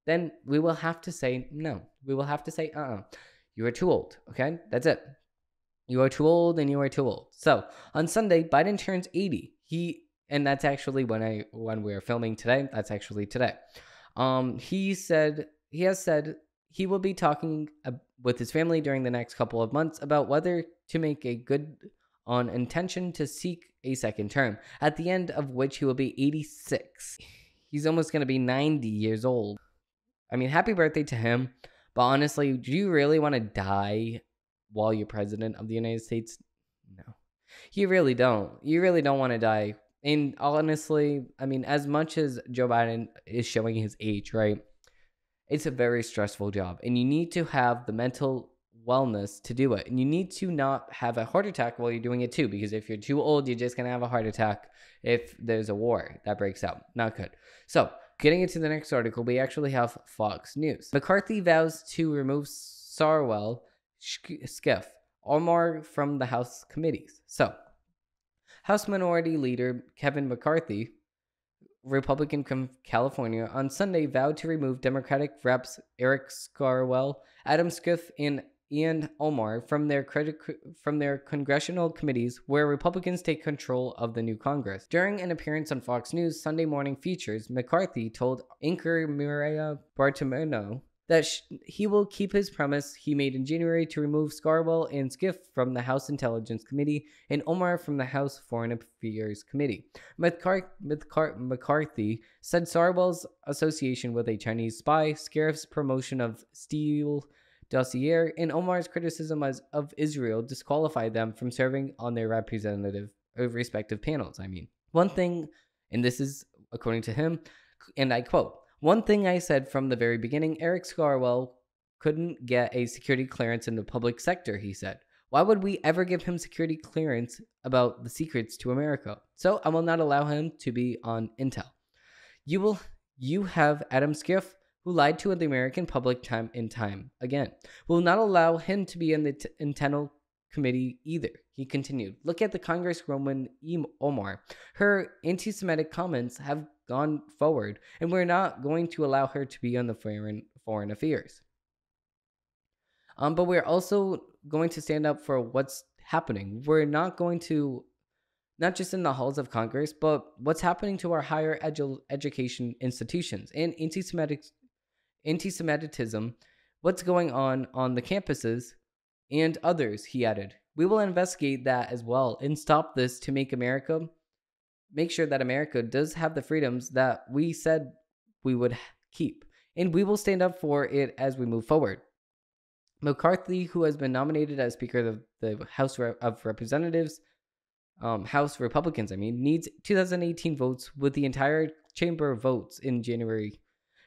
S1: then we will have to say no. We will have to say, you are too old, okay? That's it. You are too old and you are too old. So on Sunday, Biden turns 80. And that's actually when we are filming today. That's actually today. He has said he will be talking with his family during the next couple of months about whether to make a good on intention to seek a second term, at the end of which he will be 86. He's almost going to be 90 years old. I mean, happy birthday to him. But honestly, do you really want to die while you're president of the United States? No. You really don't. You really don't want to die. And honestly, I mean, as much as Joe Biden is showing his age, right? It's a very stressful job. And you need to have the mental wellness to do it, and you need to not have a heart attack while you're doing it too, because if you're too old, you're just gonna have a heart attack if there's a war that breaks out. Not good. So getting into the next article, we actually have Fox News. McCarthy vows to remove Sarwell Skiff Omar from the House committees. So House Minority Leader Kevin McCarthy, Republican from California, on Sunday vowed to remove Democratic reps Eric Scarwell, Adam Schiff, and Ian Omar from their congressional committees where Republicans take control of the new Congress. During an appearance on Fox News Sunday Morning Features, McCarthy told anchor Mireya Bartiromo that he will keep his promise he made in January to remove Scarborough and Skiff from the House Intelligence Committee and Omar from the House Foreign Affairs Committee. McCarthy said Scarborough's association with a Chinese spy, Scarif's promotion of Steele dossier, and Omar's criticism of Israel disqualified them from serving on their respective panels. One thing, and this is according to him, and I quote, "One thing I said from the very beginning, Eric Scarwell couldn't get a security clearance in the public sector," he said. "Why would we ever give him security clearance about the secrets to America? So I will not allow him to be on Intel. You have Adam Schiff, who lied to the American public time and time again. Will not allow him to be in the Intel Committee either," he continued. "Look at the Congresswoman Omar. Her anti-Semitic comments have gone forward, and we're not going to allow her to be on the foreign affairs. But we're also going to stand up for what's happening. We're not going to, not just in the halls of Congress, but what's happening to our higher education institutions and anti-Semitism, what's going on the campuses, and others," he added. "We will investigate that as well and stop this to make sure that America does have the freedoms that we said we would keep, and we will stand up for it as we move forward." McCarthy, who has been nominated as Speaker of the House of Representatives, House Republicans, needs 2018 votes with the entire chamber votes in January.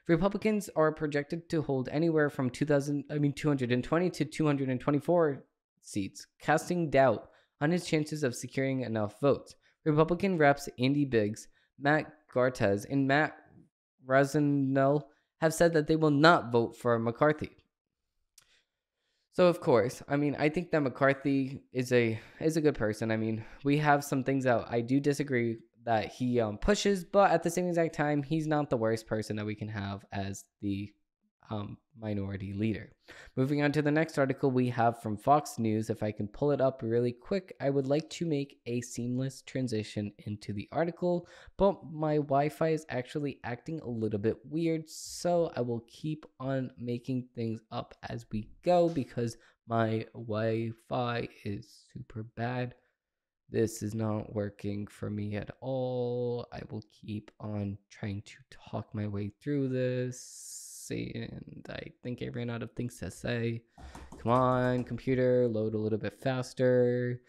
S1: Republicans are projected to hold anywhere from 220 to 224 seats, casting doubt on his chances of securing enough votes. Republican reps Andy Biggs, Matt Gartez, and Matt Rasenell have said that they will not vote for McCarthy. So, of course, I think that McCarthy is a good person. We have some things that I do disagree that he pushes, but at the same exact time, he's not the worst person that we can have as the minority leader. Moving on to the next article we have from Fox News. If I can pull it up really quick, I would like to make a seamless transition into the article, but my Wi-Fi is actually acting a little bit weird, so I will keep on making things up as we go because my Wi-Fi is super bad. This is not working for me at all. I will keep on trying to talk my way through this. And I think I ran out of things to say. Come on, computer, load a little bit faster.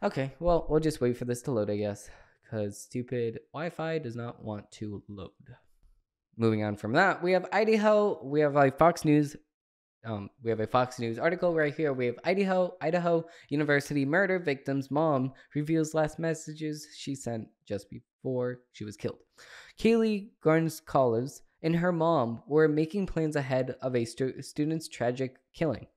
S1: Okay, well, we'll just wait for this to load, I guess, because stupid Wi-Fi does not want to load. Moving on from that, we have Idaho. We have a Fox News article right here. We have Idaho University murder victim's mom reveals last messages she sent just before she was killed. Kaylee Gonzalez and her mom were making plans ahead of a student's tragic killing.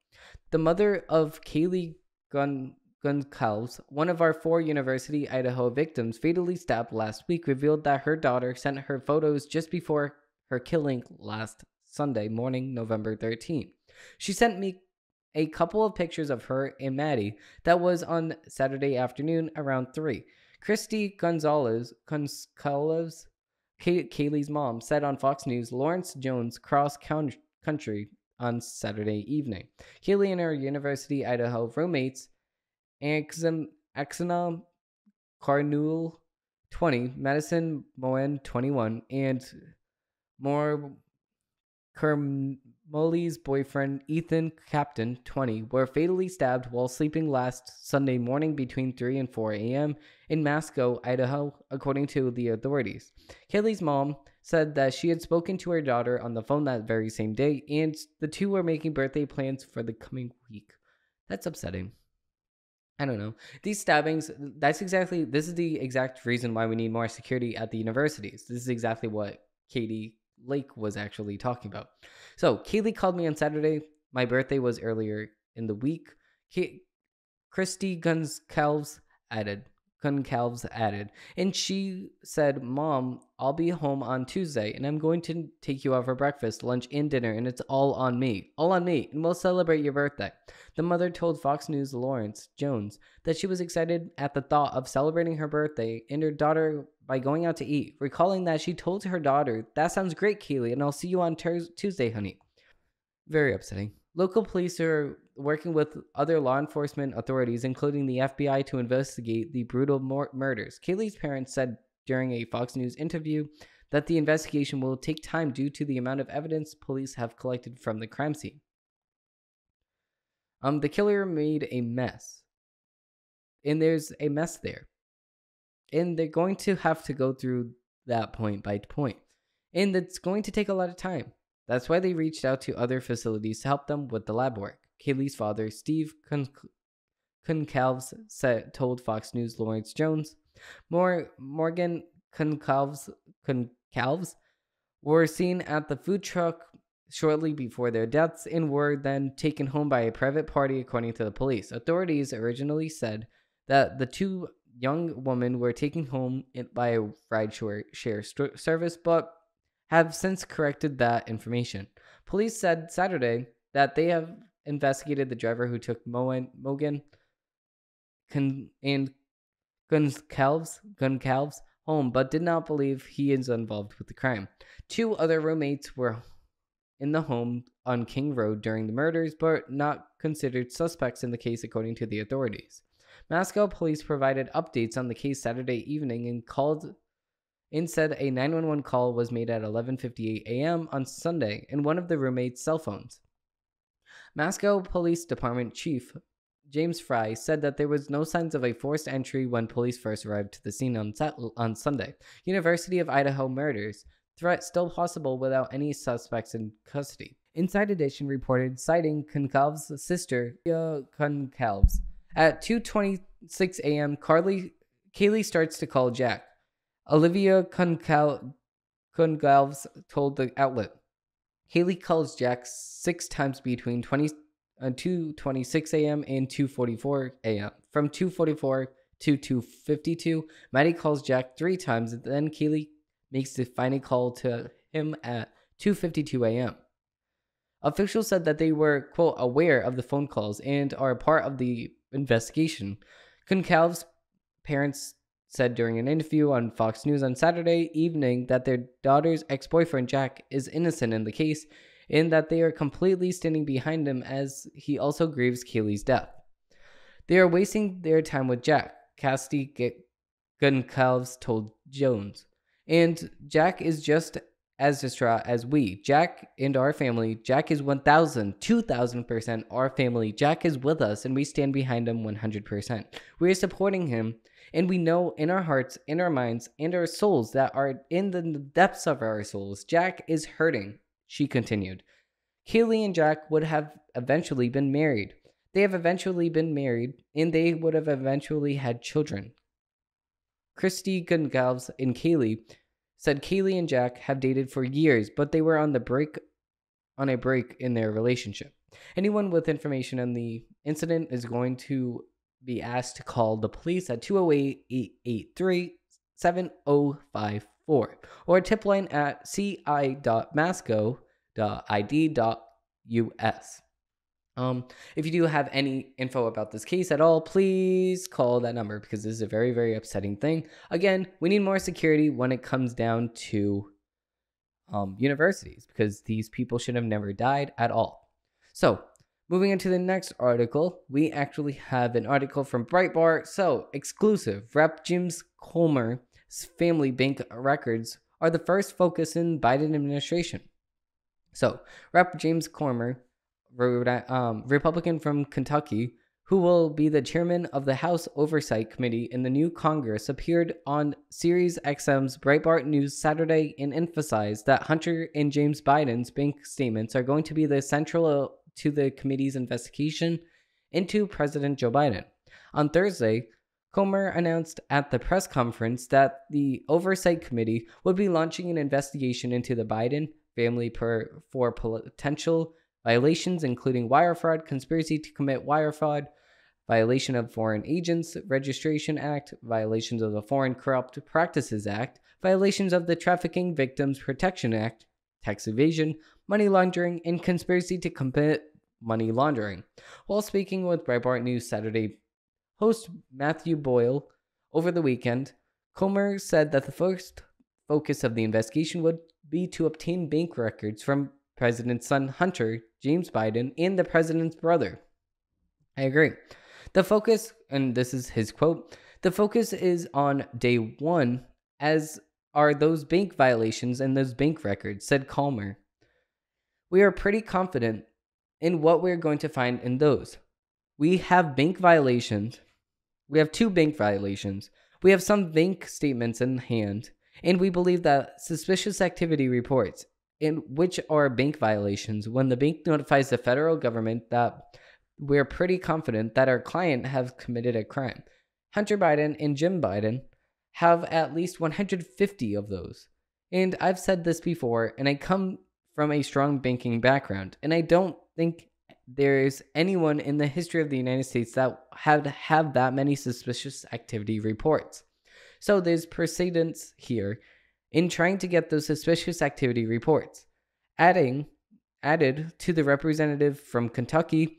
S1: The mother of Kaylee Gonzalez, one of our 4 University Idaho victims fatally stabbed last week, revealed that her daughter sent her photos just before her killing last Sunday morning, November 13th. "She sent me a couple of pictures of her and Maddie. That was on Saturday afternoon around 3. Christy Gonzalez, Kaylee's mom, said on Fox News Lawrence Jones cross country on Saturday evening. Kaylee and her University Idaho roommates, Axana Carnul, 20, Madison Moen, 21, and more Kermoli's boyfriend, Ethan Captain, 20, were fatally stabbed while sleeping last Sunday morning between 3 and 4 a.m. in Masco, Idaho, according to the authorities. Kaylee's mom said that she had spoken to her daughter on the phone that very same day, and the two were making birthday plans for the coming week. That's upsetting. I don't know. These stabbings, this is the exact reason why we need more security at the universities. This is exactly what Katie Lake was actually talking about. So, Kaylee called me on Saturday. My birthday was earlier in the week. Christy Gonzalez added, and she said, "Mom, I'll be home on Tuesday, and I'm going to take you out for breakfast, lunch, and dinner, and it's all on me, and we'll celebrate your birthday." The mother told Fox News' Lawrence Jones that she was excited at the thought of celebrating her birthday, and her daughter by going out to eat, recalling that she told her daughter, "That sounds great, Kaylee, and I'll see you on Tuesday, honey." Very upsetting. Local police are working with other law enforcement authorities, including the FBI, to investigate the brutal murders. Kaylee's parents said during a Fox News interview that the investigation will take time due to the amount of evidence police have collected from the crime scene. The killer made a mess. And there's a mess there. And they're going to have to go through that point by point. And it's going to take a lot of time. That's why they reached out to other facilities to help them with the lab work. Kaylee's father, Steve Concalves, told Fox News Lawrence Jones. Morgan Concalves were seen at the food truck shortly before their deaths and were then taken home by a private party, according to the police. Authorities originally said that the two young women were taken home by a ride-share service, but have since corrected that information. Police said Saturday that they have investigated the driver who took Morgan and Goncalves home, but did not believe he is involved with the crime. Two other roommates were in the home on King Road during the murders, but not considered suspects in the case, according to the authorities. Moscow police provided updates on the case Saturday evening and said a 911 call was made at 11:58 a.m. on Sunday in one of the roommates' cell phones. Moscow Police Department Chief James Fry said that there was no signs of a forced entry when police first arrived to the scene on Sunday. University of Idaho murders threat still possible without any suspects in custody. Inside Edition reported citing Concalves' sister, Concalves. At 2:26 a.m., Kaylee starts to call Jack. Olivia Concalves told the outlet. Kaylee calls Jack 6 times between 2:26 a.m. and 2:44 a.m. From 2:44 to 2:52, Maddie calls Jack 3 times, and then Kaylee makes the final call to him at 2:52 a.m. Officials said that they were, quote, aware of the phone calls and are a part of the investigation. Concalves' parents said during an interview on Fox News on Saturday evening that their daughter's ex-boyfriend Jack is innocent in the case and that they are completely standing behind him as he also grieves Kaylee's death. They are wasting their time with Jack, Cassidy Goncalves told Jones. And Jack is just as distraught as we. Jack and our family. Jack is 2,000% our family. Jack is with us and we stand behind him 100%. We are supporting him, and we know in our hearts, in our minds, and our souls that are in the depths of our souls, Jack is hurting, she continued. Kaylee and Jack would have eventually been married. They have eventually been married, and they would have eventually had children. Christy Goncalves and Kaylee said Kaylee and Jack have dated for years, but they were on a break in their relationship. Anyone with information on the incident is going to be asked to call the police at 208-883-7054 or a tip line at ci.masco.id.us. If you do have any info about this case at all, please call that number because this is a very, very upsetting thing. Again, we need more security when it comes down to universities because these people should have never died at all. So, moving into the next article, we actually have an article from Breitbart. So, exclusive. Rep. James Comer's family bank records are the first focus in Biden administration. So, Rep. James Comer, Republican from Kentucky, who will be the chairman of the House Oversight Committee in the new Congress, appeared on Sirius XM's Breitbart News Saturday and emphasized that Hunter and James Biden's bank statements are going to be the central to the committee's investigation into President Joe Biden. On Thursday, Comer announced at the press conference that the Oversight Committee would be launching an investigation into the Biden family for potential violations, including wire fraud, conspiracy to commit wire fraud, violation of Foreign Agents Registration Act, violations of the Foreign Corrupt Practices Act, violations of the Trafficking Victims Protection Act, tax evasion, money laundering, and conspiracy to commit money laundering. While speaking with Breitbart News Saturday host Matthew Boyle over the weekend, Comer said that the first focus of the investigation would be to obtain bank records from President's son Hunter, James Biden, and the president's brother. I agree. The focus, and this is his quote, the focus is on day one, as are those bank violations and those bank records, said Comer. We are pretty confident in what we're going to find in those. We have bank violations. We have 2 bank violations. We have some bank statements in hand, and we believe that suspicious activity reports, in which are bank violations, when the bank notifies the federal government that we're pretty confident that our client has committed a crime. Hunter Biden and Jim Biden have at least 150 of those. And I've said this before, and I come from a strong banking background, and I don't think there's anyone in the history of the United States that have that many suspicious activity reports. So there's precedence here in trying to get those suspicious activity reports. Added to the representative from Kentucky,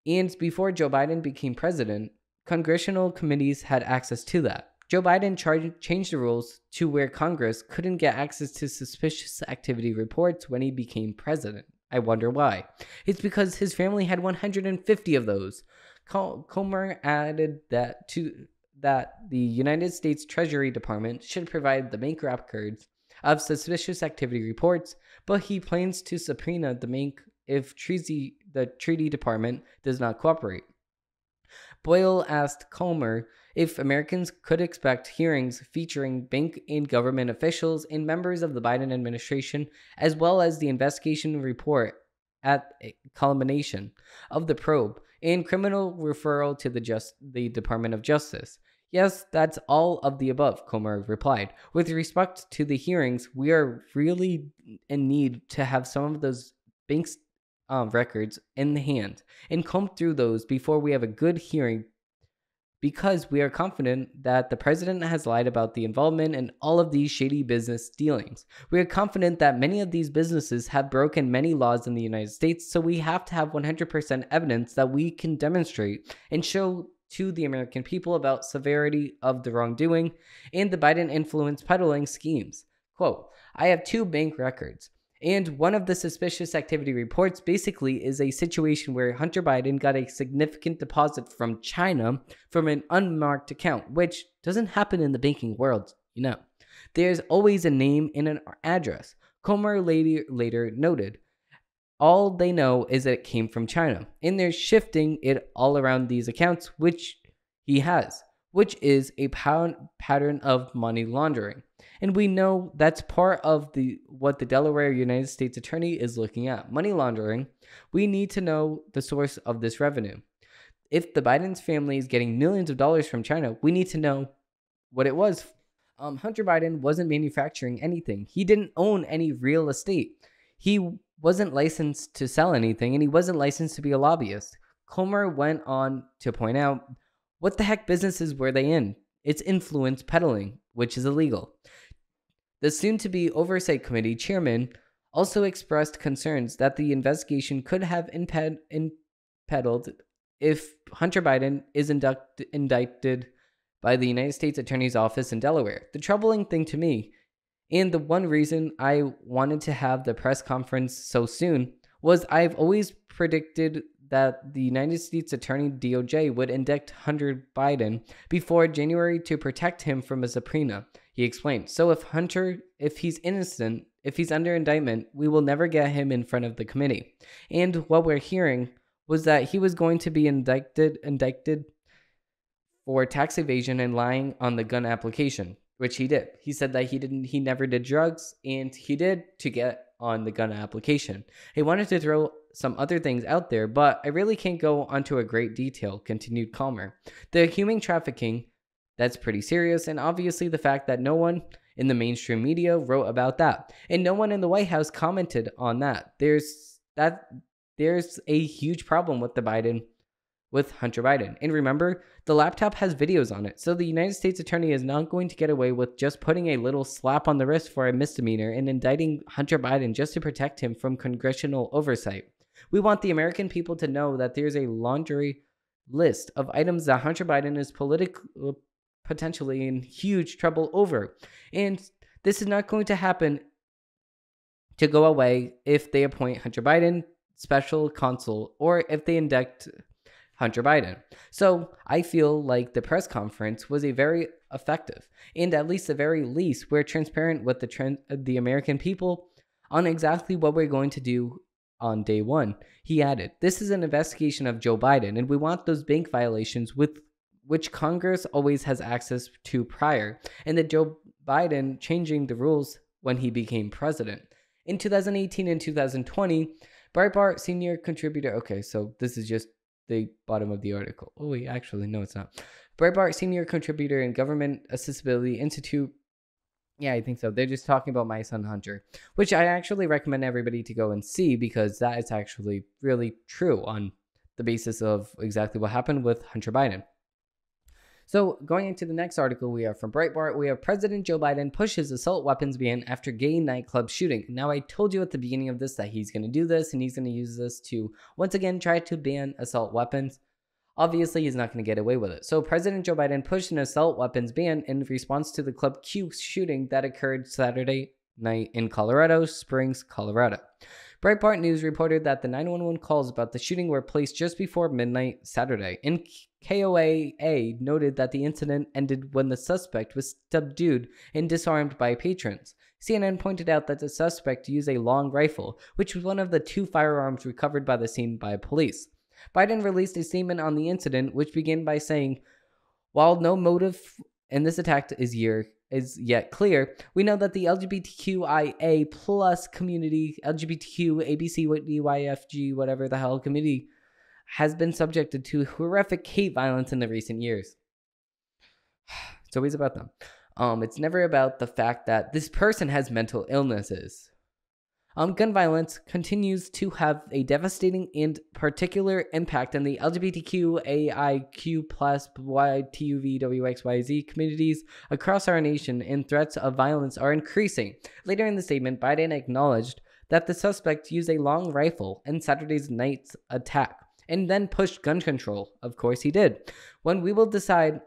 S1: and before Joe Biden became president, congressional committees had access to that. Joe Biden changed the rules to where Congress couldn't get access to suspicious activity reports when he became president. I wonder why. It's because his family had 150 of those. Comer added that the United States Treasury Department should provide the bank records of suspicious activity reports, but he plans to subpoena the bank if the Treasury Department does not cooperate. Boyle asked Comer if Americans could expect hearings featuring bank and government officials and members of the Biden administration, as well as the investigation report at culmination of the probe and criminal referral to the Department of Justice. Yes, that's all of the above, Comer replied. With respect to the hearings, we are really in need to have some of those banks records in the hand and comb through those before we have a good hearing, because we are confident that the president has lied about the involvement in all of these shady business dealings. We are confident that many of these businesses have broken many laws in the United States, so we have to have 100% evidence that we can demonstrate and show to the American people about severity of the wrongdoing and the Biden influence peddling schemes. Quote, I have 2 bank records. And one of the suspicious activity reports basically is a situation where Hunter Biden got a significant deposit from China from an unmarked account, which doesn't happen in the banking world, you know. There's always a name and an address. Comer later noted, all they know is that it came from China, and they're shifting it all around these accounts, which he has, which is a pattern of money laundering. And we know that's part of what the Delaware United States Attorney is looking at. Money laundering. We need to know the source of this revenue. If the Biden's family is getting millions of dollars from China, we need to know what it was. Hunter Biden wasn't manufacturing anything. He didn't own any real estate. He wasn't licensed to sell anything, and he wasn't licensed to be a lobbyist. Comer went on to point out, what the heck businesses were they in? It's influence peddling, which is illegal. The soon-to-be Oversight Committee chairman also expressed concerns that the investigation could have impeded if Hunter Biden is indicted by the United States Attorney's Office in Delaware. The troubling thing to me, and the one reason I wanted to have the press conference so soon, was I've always predicted that the United States Attorney DOJ would indict Hunter Biden before January to protect him from a subpoena. He explained, so if he's innocent, if he's under indictment, we will never get him in front of the committee. And what we're hearing was that he was going to be indicted for tax evasion and lying on the gun application, which he did. He said that he never did drugs, and he did to get on the gun application. He wanted to throw some other things out there, but I really can't go onto a great detail, continued Comer. The human trafficking, that's pretty serious, and obviously the fact that no one in the mainstream media wrote about that, and no one in the White House commented on that. There's a huge problem with Hunter Biden. And remember, the laptop has videos on it, so the United States Attorney is not going to get away with just putting a little slap on the wrist for a misdemeanor and indicting Hunter Biden just to protect him from congressional oversight. We want the American people to know that there's a laundry list of items that Hunter Biden is potentially in huge trouble over. And this is not going to happen to go away if they appoint Hunter Biden special counsel or if they indict Hunter Biden. So I feel like the press conference was a very effective, and at least the very least, we're transparent with the American people on exactly what we're going to do on day one. He added, "This is an investigation of Joe Biden, and we want those bank violations with which Congress always has access to prior, and that Joe Biden changing the rules when he became president. In 2018 and 2020, Breitbart senior contributor," okay, so this is just the bottom of the article. Oh, wait, actually, no, it's not. Breitbart senior contributor and Government Accessibility Institute. Yeah, I think so. They're just talking about My Son Hunter, which I actually recommend everybody to go and see because that is actually really true on the basis of exactly what happened with Hunter Biden. So going into the next article, we have from Breitbart, we have President Joe Biden pushes assault weapons ban after gay nightclub shooting. Now, I told you at the beginning of this that he's going to do this and he's going to use this to once again try to ban assault weapons. Obviously, he's not going to get away with it. So President Joe Biden pushed an assault weapons ban in response to the Club Q shooting that occurred Saturday night in Colorado Springs, Colorado. Breitbart News reported that the 911 calls about the shooting were placed just before midnight Saturday, and KOAA noted that the incident ended when the suspect was subdued and disarmed by patrons. CNN pointed out that the suspect used a long rifle, which was one of the two firearms recovered by the scene by police. Biden released a statement on the incident, which began by saying, "While no motive in this attack is yet clear, we know that the LGBTQIA plus community, LGBTQ, ABC, DYFG, whatever the hell community, has been subjected to horrific hate violence in the recent years." It's always about them. It's never about the fact that this person has mental illnesses. Gun violence continues to have a devastating and particular impact on the LGBTQAIQ plus YTUVWXYZ communities across our nation, and threats of violence are increasing. Later in the statement, Biden acknowledged that the suspect used a long rifle in Saturday's night's attack and then pushed gun control. Of course he did. "When we will decide,"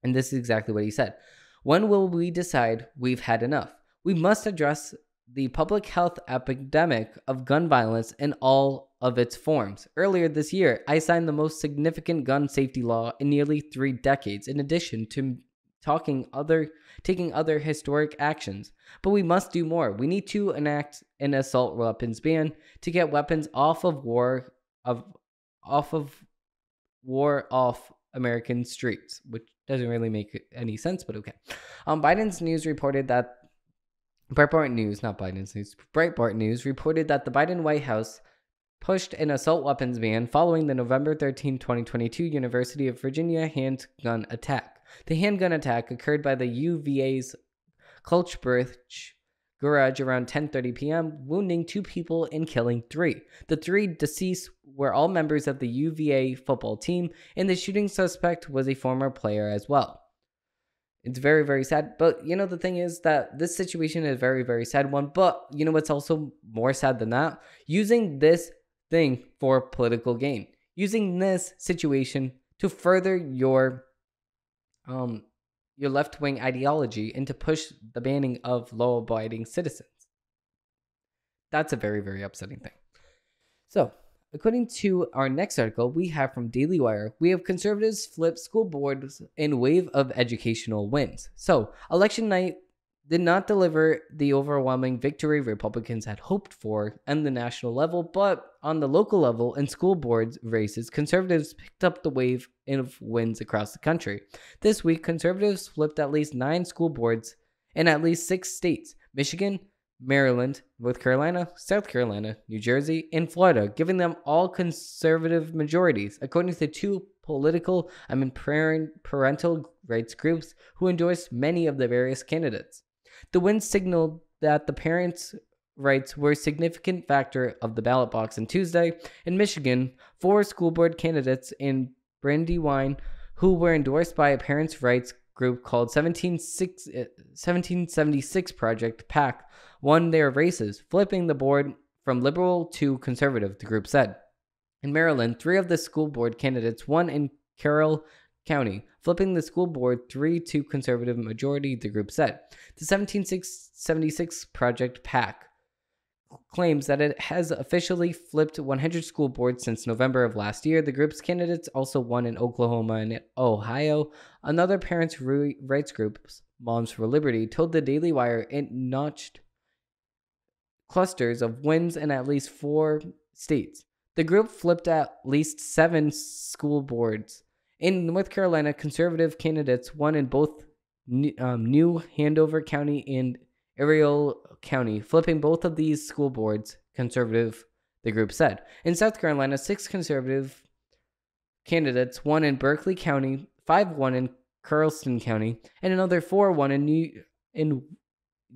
S1: and this is exactly what he said, "when will we decide we've had enough? We must address the public health epidemic of gun violence in all of its forms. Earlier this year, I signed the most significant gun safety law in nearly 3 decades, in addition to taking other historic actions. But we must do more. We need to enact an assault weapons ban to get weapons off American streets," which doesn't really make any sense, but okay. Breitbart News reported that the Biden White House pushed an assault weapons ban following the November 13, 2022 University of Virginia handgun attack. The handgun attack occurred by the UVA's Culchbridge garage around 10:30 p.m., wounding 2 people and killing 3. The 3 deceased were all members of the UVA football team, and the shooting suspect was a former player as well. It's very, very sad. But, the thing is that this situation is a very, very sad one. But, what's also more sad than that? Using this thing for political gain. Using this situation to further your left-wing ideology and to push the banning of law-abiding citizens. That's a very, very upsetting thing. So, according to our next article, we have from Daily Wire, we have conservatives flip school boards in wave of educational wins. So, election night did not deliver the overwhelming victory Republicans had hoped for on the national level, but on the local level in school board races, conservatives picked up the wave of wins across the country. This week, conservatives flipped at least 9 school boards in at least 6 states: Michigan, Maryland, North Carolina, South Carolina, New Jersey, and Florida, giving them all conservative majorities, according to 2 parental rights groups who endorsed many of the various candidates. The wins signaled that the parents' rights were a significant factor of the ballot box on Tuesday. In Michigan, 4 school board candidates in Brandywine, who were endorsed by a parents' rights group called 1776 Project PAC, won their races, flipping the board from liberal to conservative, the group said. In Maryland, 3 of the school board candidates won in Carroll County, flipping the school board 3-2 conservative majority, the group said. The 1776 Project PAC claims that it has officially flipped 100 school boards since November of last year. The group's candidates also won in Oklahoma and Ohio. Another parents' rights group, Moms for Liberty, told the Daily Wire it notched clusters of wins in at least 4 states. The group flipped at least 7 school boards. In North Carolina, conservative candidates won in both New Hanover County and Ariel County, flipping both of these school boards conservative, the group said. In South Carolina, 6 conservative candidates won in Berkeley County, 5 won in Carlson County, and another 4 won in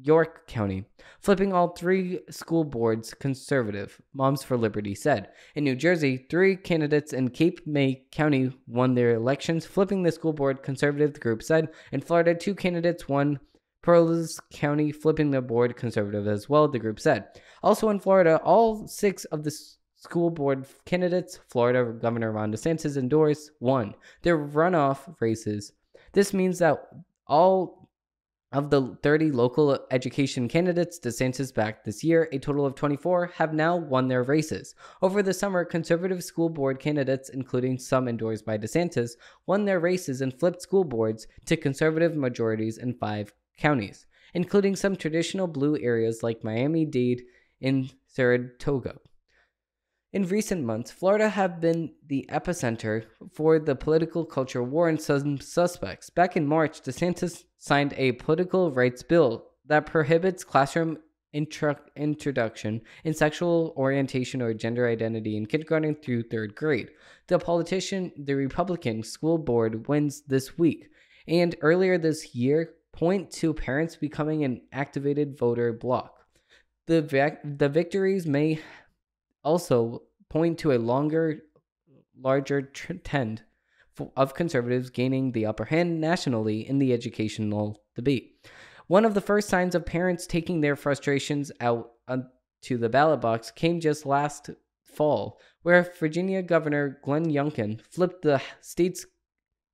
S1: York County, flipping all 3 school boards conservative, Moms for Liberty said. In New Jersey, 3 candidates in Cape May County won their elections, flipping the school board conservative, the group said. In Florida, 2 candidates won Pearls County, flipping the board conservative as well, the group said. Also in Florida, all 6 of the school board candidates Florida Governor Ron DeSantis endorsed won their runoff races. This means that all of the 30 local education candidates DeSantis backed this year, a total of 24, have now won their races. Over the summer, conservative school board candidates, including some endorsed by DeSantis, won their races and flipped school boards to conservative majorities in 5 counties, including some traditional blue areas like Miami-Dade and Saratoga. In recent months, Florida have been the epicenter for the political culture war and some suspects. Back in March, DeSantis signed a political rights bill that prohibits classroom introduction in sexual orientation or gender identity in kindergarten through 3rd grade. The Republican school board wins this week, and earlier this year, point to parents becoming an activated voter bloc. The victories may also point to a larger trend of conservatives gaining the upper hand nationally in the educational debate. One of the first signs of parents taking their frustrations out to the ballot box came just last fall, where Virginia Governor Glenn Youngkin flipped the state's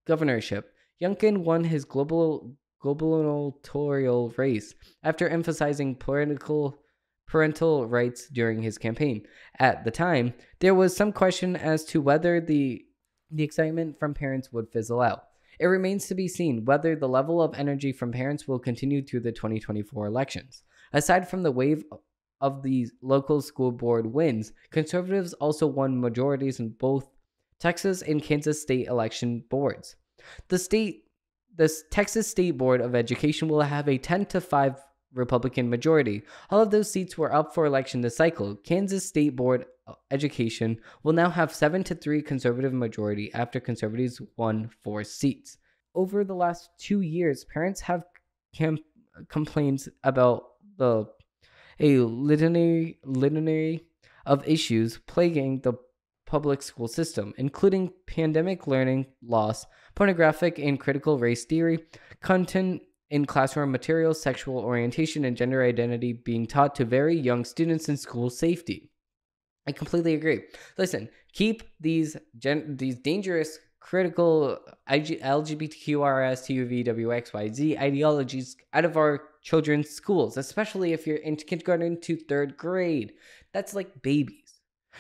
S1: governorship. Youngkin won his gubernatorial race after emphasizing parental rights during his campaign. At the time, there was some question as to whether the excitement from parents would fizzle out. It remains to be seen whether the level of energy from parents will continue through the 2024 elections. Aside from the wave of the local school board wins, conservatives also won majorities in both Texas and Kansas state election boards. The Texas State Board of Education will have a 10-5 Republican majority. All of those seats were up for election this cycle. Kansas State Board of Education will now have 7-3 conservative majority after conservatives won 4 seats. Over the last 2 years, parents have complaints about a litany of issues plaguing the public school system, including pandemic learning loss, pornographic and critical race theory, content in classroom materials, sexual orientation, and gender identity being taught to very young students in school safety. I completely agree. Listen, keep these dangerous, critical LGBTQRSTUVWXYZ ideologies out of our children's schools, especially if you're in kindergarten to 3rd grade. That's like babies.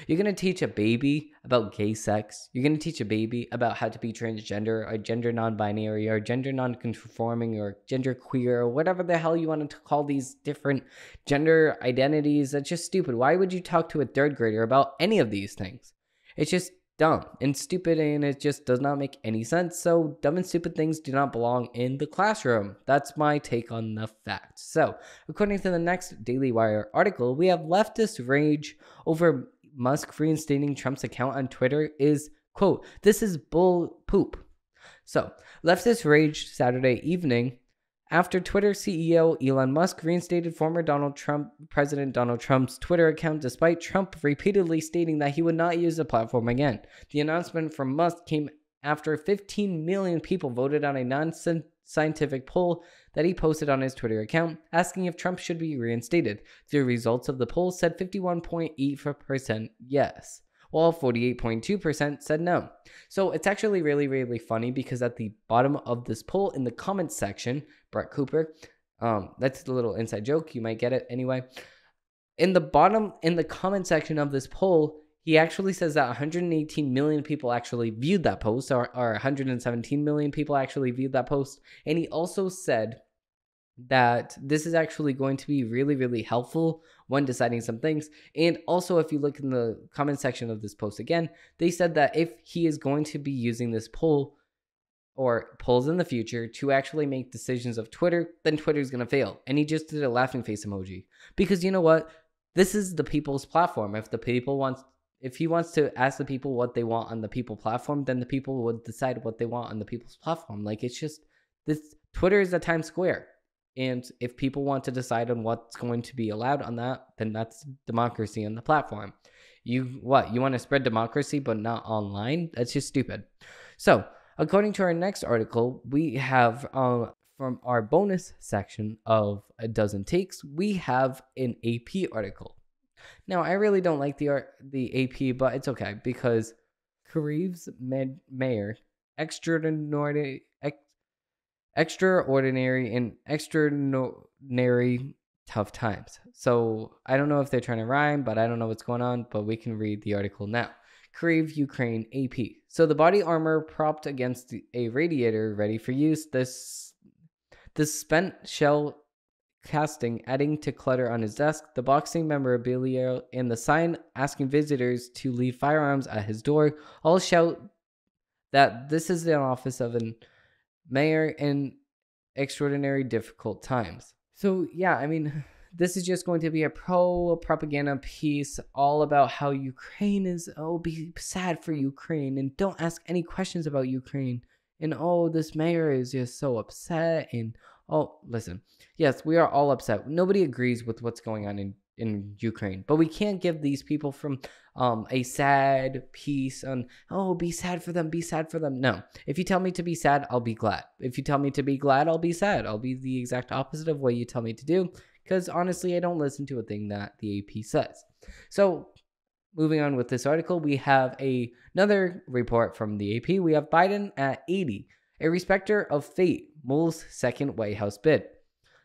S1: You're going to teach a baby about gay sex. You're going to teach a baby about how to be transgender or gender non-binary or gender non-conforming or gender queer or whatever the hell you want to call these different gender identities. That's just stupid. Why would you talk to a 3rd grader about any of these things? It's just dumb and stupid, and it just does not make any sense. So dumb and stupid things do not belong in the classroom. That's my take on the fact. So according to the next Daily Wire article, we have leftist rage over Musk reinstating Trump's account on Twitter is, quote, "This is bull poop." So, leftists raged Saturday evening after Twitter CEO Elon Musk reinstated former President Donald Trump's Twitter account despite Trump repeatedly stating that he would not use the platform again. The announcement from Musk came after 15 million people voted on a non-scientific poll that he posted on his Twitter account, asking if Trump should be reinstated. The results of the poll said 51.8% yes, while 48.2% said no. So it's actually really, really funny because at the bottom of this poll in the comments section, Brett Cooper, that's the little inside joke, you might get it anyway. In the comment section of this poll, he actually says that 118 million people actually viewed that post, or 117 million people actually viewed that post. And he also said that this is actually going to be really, really helpful when deciding some things. And also, if you look in the comment section of this post again, they said that if he is going to be using this poll or polls in the future to actually make decisions of Twitter, then Twitter is going to fail. And he just did a laughing face emoji. Because you know what? This is the people's platform. If he wants to ask the people what they want on the people platform, then the people would decide what they want on the people's platform. Like, it's just this. Twitter is a Times Square. And if people want to decide on what's going to be allowed on that, then that's democracy on the platform. You want to spread democracy but not online? That's just stupid. So, according to our next article, we have from our bonus section of a dozen takes, we have an AP article. Now, I really don't like the AP, but it's okay because Kareev's mayor, extraordinary and extraordinary tough times. So I don't know if they're trying to rhyme, but I don't know what's going on, but we can read the article now. Kareev, Ukraine, AP. So the body armor propped against a radiator ready for use. This spent shell casting adding to clutter on his desk, the boxing memorabilia, and the sign asking visitors to leave firearms at his door all shout that this is the office of an mayor in extraordinary difficult times. So yeah, I mean, this is just going to be a propaganda piece all about how Ukraine is, be sad for Ukraine and don't ask any questions about Ukraine. And this mayor is just so upset. And listen, yes, we are all upset. Nobody agrees with what's going on in Ukraine, but we can't give these people from a sad piece on, be sad for them, be sad for them. No, if you tell me to be sad, I'll be glad. If you tell me to be glad, I'll be sad. I'll be the exact opposite of what you tell me to do, because honestly, I don't listen to a thing that the AP says. So moving on with this article, we have another report from the AP. We have Biden at 80, a respecter of fate, mulls second White House bid.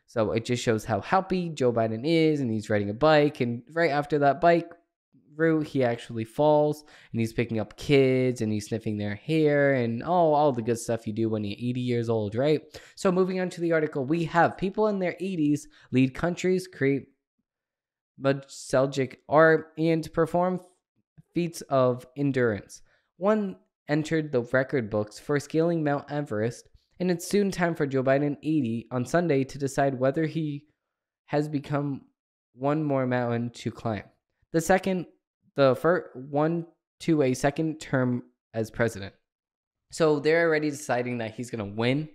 S1: So it just shows how happy Joe Biden is, and he's riding a bike, and right after that bike route, he actually falls, and he's picking up kids, and he's sniffing their hair, and all the good stuff you do when you're 80 years old, right? So moving on to the article, we have people in their 80s lead countries, create Seljuk art, and perform feats of endurance. One entered the record books for scaling Mount Everest, and it's soon time for Joe Biden, 80, on Sunday to decide whether he has become one more mountain to climb. The first one to a second term as president. So they're already deciding that he's going to win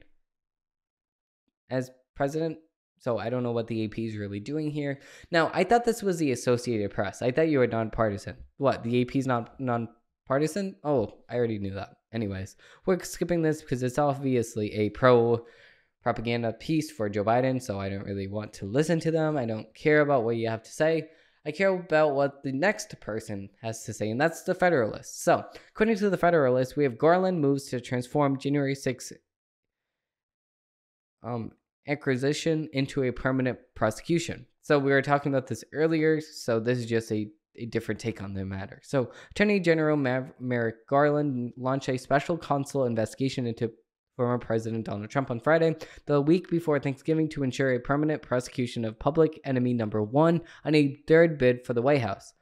S1: as president. So I don't know what the AP is really doing here. Now, I thought this was the Associated Press. I thought you were nonpartisan. What? The AP's not nonpartisan? Oh, I already knew that. Anyways, we're skipping this because it's obviously a pro-propaganda piece for Joe Biden, so I don't really want to listen to them. I don't care about what you have to say. I care about what the next person has to say, and that's the Federalist. So, according to the Federalist, we have Garland moves to transform January 6th acquisition into a permanent prosecution. So we were talking about this earlier, so this is just a different take on the matter. So Attorney General Merrick Garland launched a special counsel investigation into former President Donald Trump on Friday, the week before Thanksgiving, to ensure a permanent prosecution of public enemy number one on a third bid for the White House.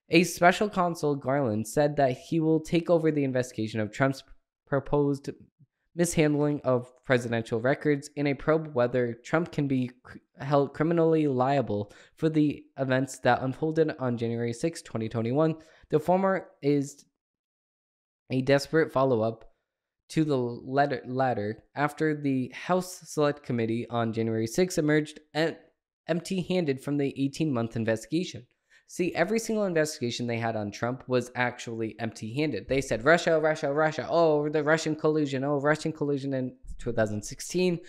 S1: A special counsel, Garland, said that he will take over the investigation of Trump's proposed mishandling of presidential records in a probe whether Trump can be held criminally liable for the events that unfolded on January 6, 2021. The former is a desperate follow-up to the latter after the House Select Committee on January 6 emerged empty-handed from the 18-month investigation. See, every single investigation they had on Trump was actually empty-handed. They said, Russia, Russia, Russia. Oh, the Russian collusion. Oh, Russian collusion in 2016,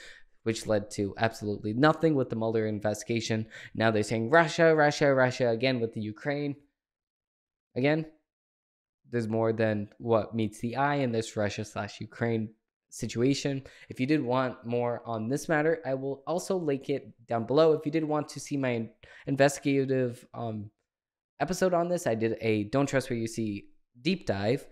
S1: which led to absolutely nothing with the Mueller investigation. Now they're saying Russia, Russia, Russia again with the Ukraine. Again, there's more than what meets the eye in this Russia/Ukraine situation. If you did want more on this matter, I will also link it down below. If you did want to see my investigative episode on this, I did a Don't Trust What You See deep dive,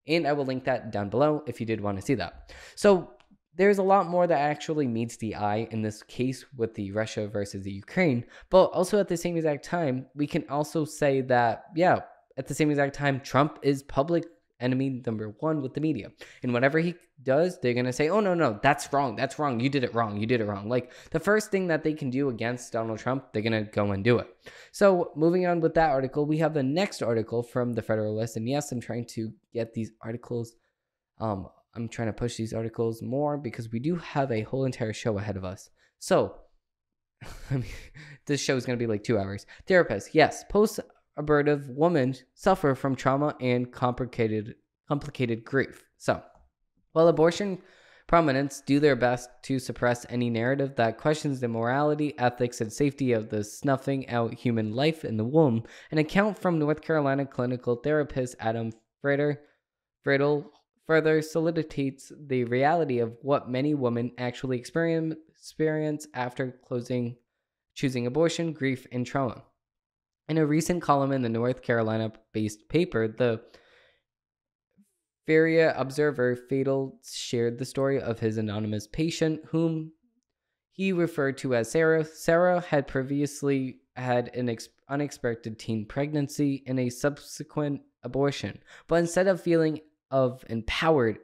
S1: and I will link that down below if you did want to see that. So there's a lot more that actually meets the eye in this case with the Russia versus the Ukraine, but also at the same exact time, we can also say that, yeah, at the same exact time, Trump is public enemy number one with the media. And whatever he does, they're going to say, oh, no, that's wrong. That's wrong. You did it wrong. You did it wrong. Like the first thing that they can do against Donald Trump, they're going to go and do it. So moving on with that article, we have the next article from the Federalist. And yes, I'm trying to get these articles. I'm trying to push these articles more because we do have a whole entire show ahead of us. So, I mean, this show is going to be like 2 hours. Therapist, yes, post-abortive women suffer from trauma and complicated grief. So, while abortion prominents do their best to suppress any narrative that questions the morality, ethics, and safety of the snuffing out human life in the womb, an account from North Carolina clinical therapist Adam Friedel further solidifies the reality of what many women actually experience after choosing abortion, grief, and trauma. In a recent column in the North Carolina-based paper, the Feria Observer, Friedel shared the story of his anonymous patient, whom he referred to as Sarah. Sarah had previously had an unexpected teen pregnancy and a subsequent abortion, but instead of feeling empowered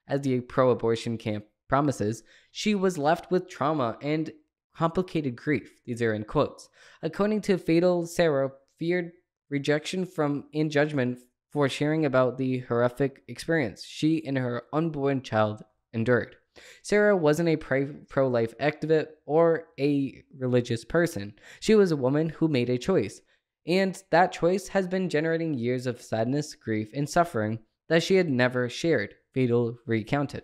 S1: as the pro-abortion camp promises, she was left with trauma and complicated grief. These are in quotes. According to Friedel, Sarah feared rejection and judgment for sharing about the horrific experience she and her unborn child endured. Sarah wasn't a pro-life activist or a religious person. She was a woman who made a choice, and that choice has been generating years of sadness, grief, and suffering that she had never shared, Friedel recounted.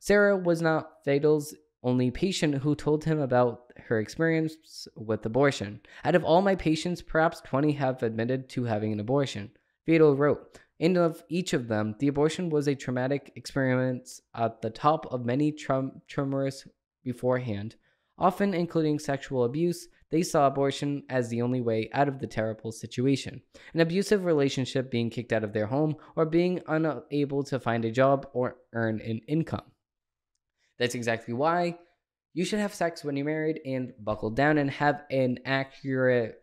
S1: Sarah was not Friedel's only patient who told him about her experience with abortion. Out of all my patients, perhaps 20 have admitted to having an abortion, Friedel wrote. And of each of them, the abortion was a traumatic experience at the top of many tremors beforehand, often including sexual abuse. They saw abortion as the only way out of the terrible situation. An abusive relationship, being kicked out of their home, or being unable to find a job or earn an income. That's exactly why you should have sex when you're married and buckle down and have an accurate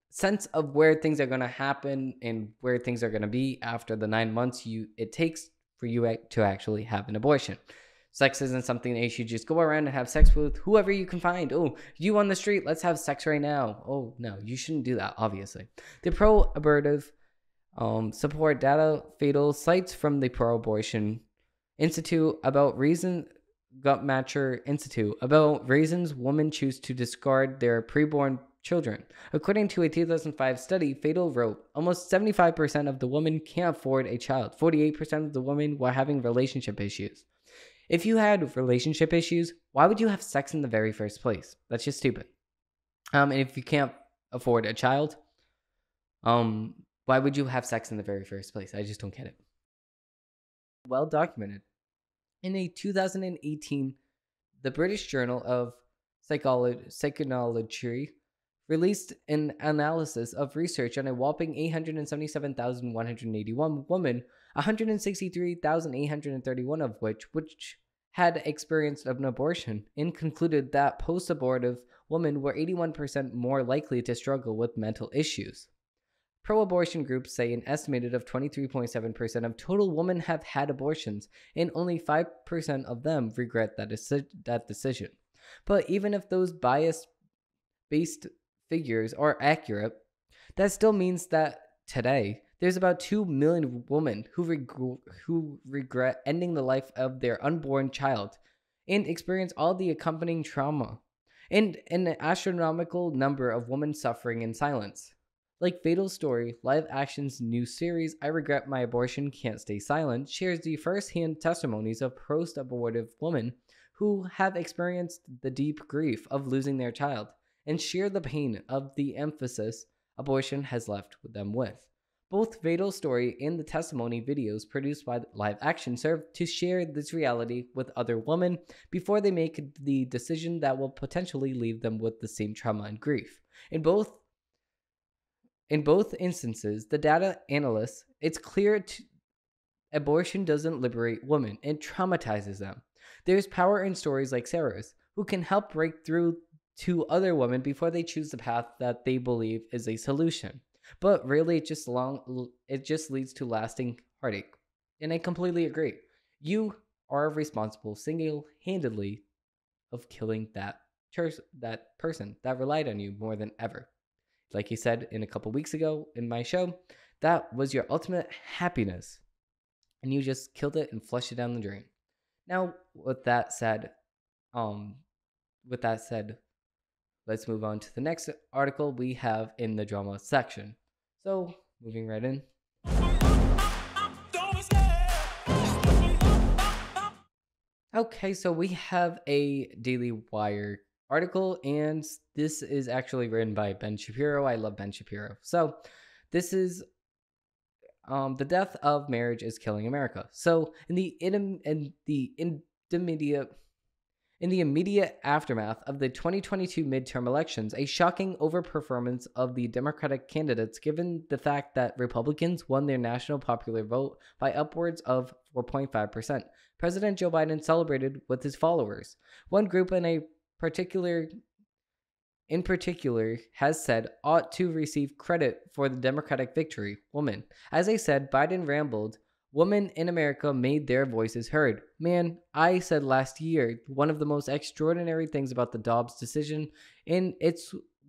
S1: sense of where things are going to happen and where things are going to be after the 9 months it takes for you to actually have an abortion. Sex isn't something that you should just go around and have sex with whoever you can find. Oh, you on the street, let's have sex right now. Oh, no, you shouldn't do that, obviously. The pro-abortive support data Friedel cites from the Pro-Abortion Institute about reasons women choose to discard their preborn children. According to a 2005 study, Friedel wrote, almost 75% of the women can't afford a child. 48% of the women were having relationship issues. If you had relationship issues, why would you have sex in the very first place? That's just stupid. And if you can't afford a child, why would you have sex in the very first place? I just don't get it. Well documented. In a 2018, the British Journal of Psychology released an analysis of research on a whopping 877,181 women, 163,831 of which had experienced an abortion, and concluded that post-abortive women were 81% more likely to struggle with mental issues. Pro-abortion groups say an estimated of 23.7% of total women have had abortions, and only 5% of them regret that decision. But even if those bias-based figures are accurate, that still means that today there's about 2 million women who regret ending the life of their unborn child and experience all the accompanying trauma, and an astronomical number of women suffering in silence. Like Fatal Story, Live Action's new series, I Regret My Abortion, Can't Stay Silent, shares the first-hand testimonies of post-abortive women who have experienced the deep grief of losing their child and share the pain of the emphasis abortion has left them with. Both Vadal's story and the testimony videos produced by Live Action serve to share this reality with other women before they make the decision that will potentially leave them with the same trauma and grief. In both instances, the data analysts, it's clear abortion doesn't liberate women, it traumatizes them. There's power in stories like Sarah's, who can help break through to other women before they choose the path that they believe is a solution. But really, it just leads to lasting heartache. And I completely agree. You are responsible single-handedly of killing that person that relied on you more than ever. Like he said in a couple weeks ago in my show, that was your ultimate happiness. And you just killed it and flushed it down the drain. Now, with that said, let's move on to the next article we have in the drama section. So, moving right in. Okay, so we have a Daily Wire article, and this is actually written by Ben Shapiro. I love Ben Shapiro. So, this is the death of marriage is killing America. So, in the immediate aftermath of the 2022 midterm elections, a shocking overperformance of the Democratic candidates, given the fact that Republicans won their national popular vote by upwards of 4.5%. President Joe Biden celebrated with his followers. One group in particular has said ought to receive credit for the Democratic victory, women. As I said, Biden rambled. Women in America made their voices heard. Man, I said last year, one of the most extraordinary things about the Dobbs decision, and it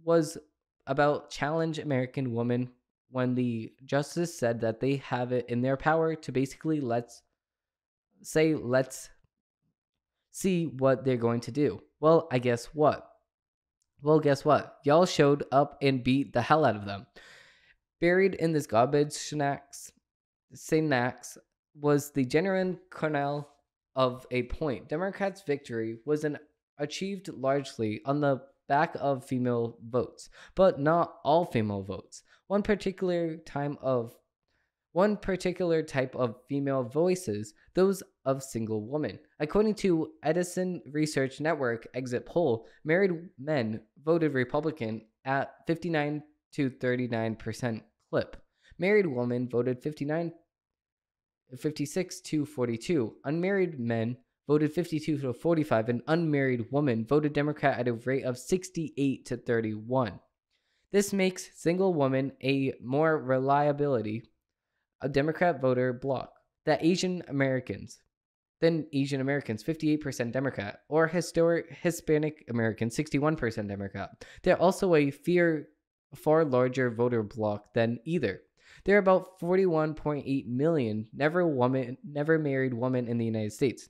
S1: was about challenge American women when the justice said that they have it in their power to basically let's see what they're going to do. Well, guess what? Y'all showed up and beat the hell out of them. Buried in this garbage snacks was the genuine kernel of a point. Democrats' victory was achieved largely on the back of female votes, but not all female votes. One particular type of female voices, those of single women. According to Edison Research Network exit poll, married men voted Republican at 59 to 39% clip. Married women voted 56 to 42. Unmarried men voted 52 to 45, and unmarried women voted Democrat at a rate of 68 to 31. This makes single women a more reliability a Democrat voter bloc than Asian Americans, 58% Democrat, or Hispanic Americans, 61% Democrat. They're also a far larger voter bloc than either. There are about 41.8 million never married women in the United States.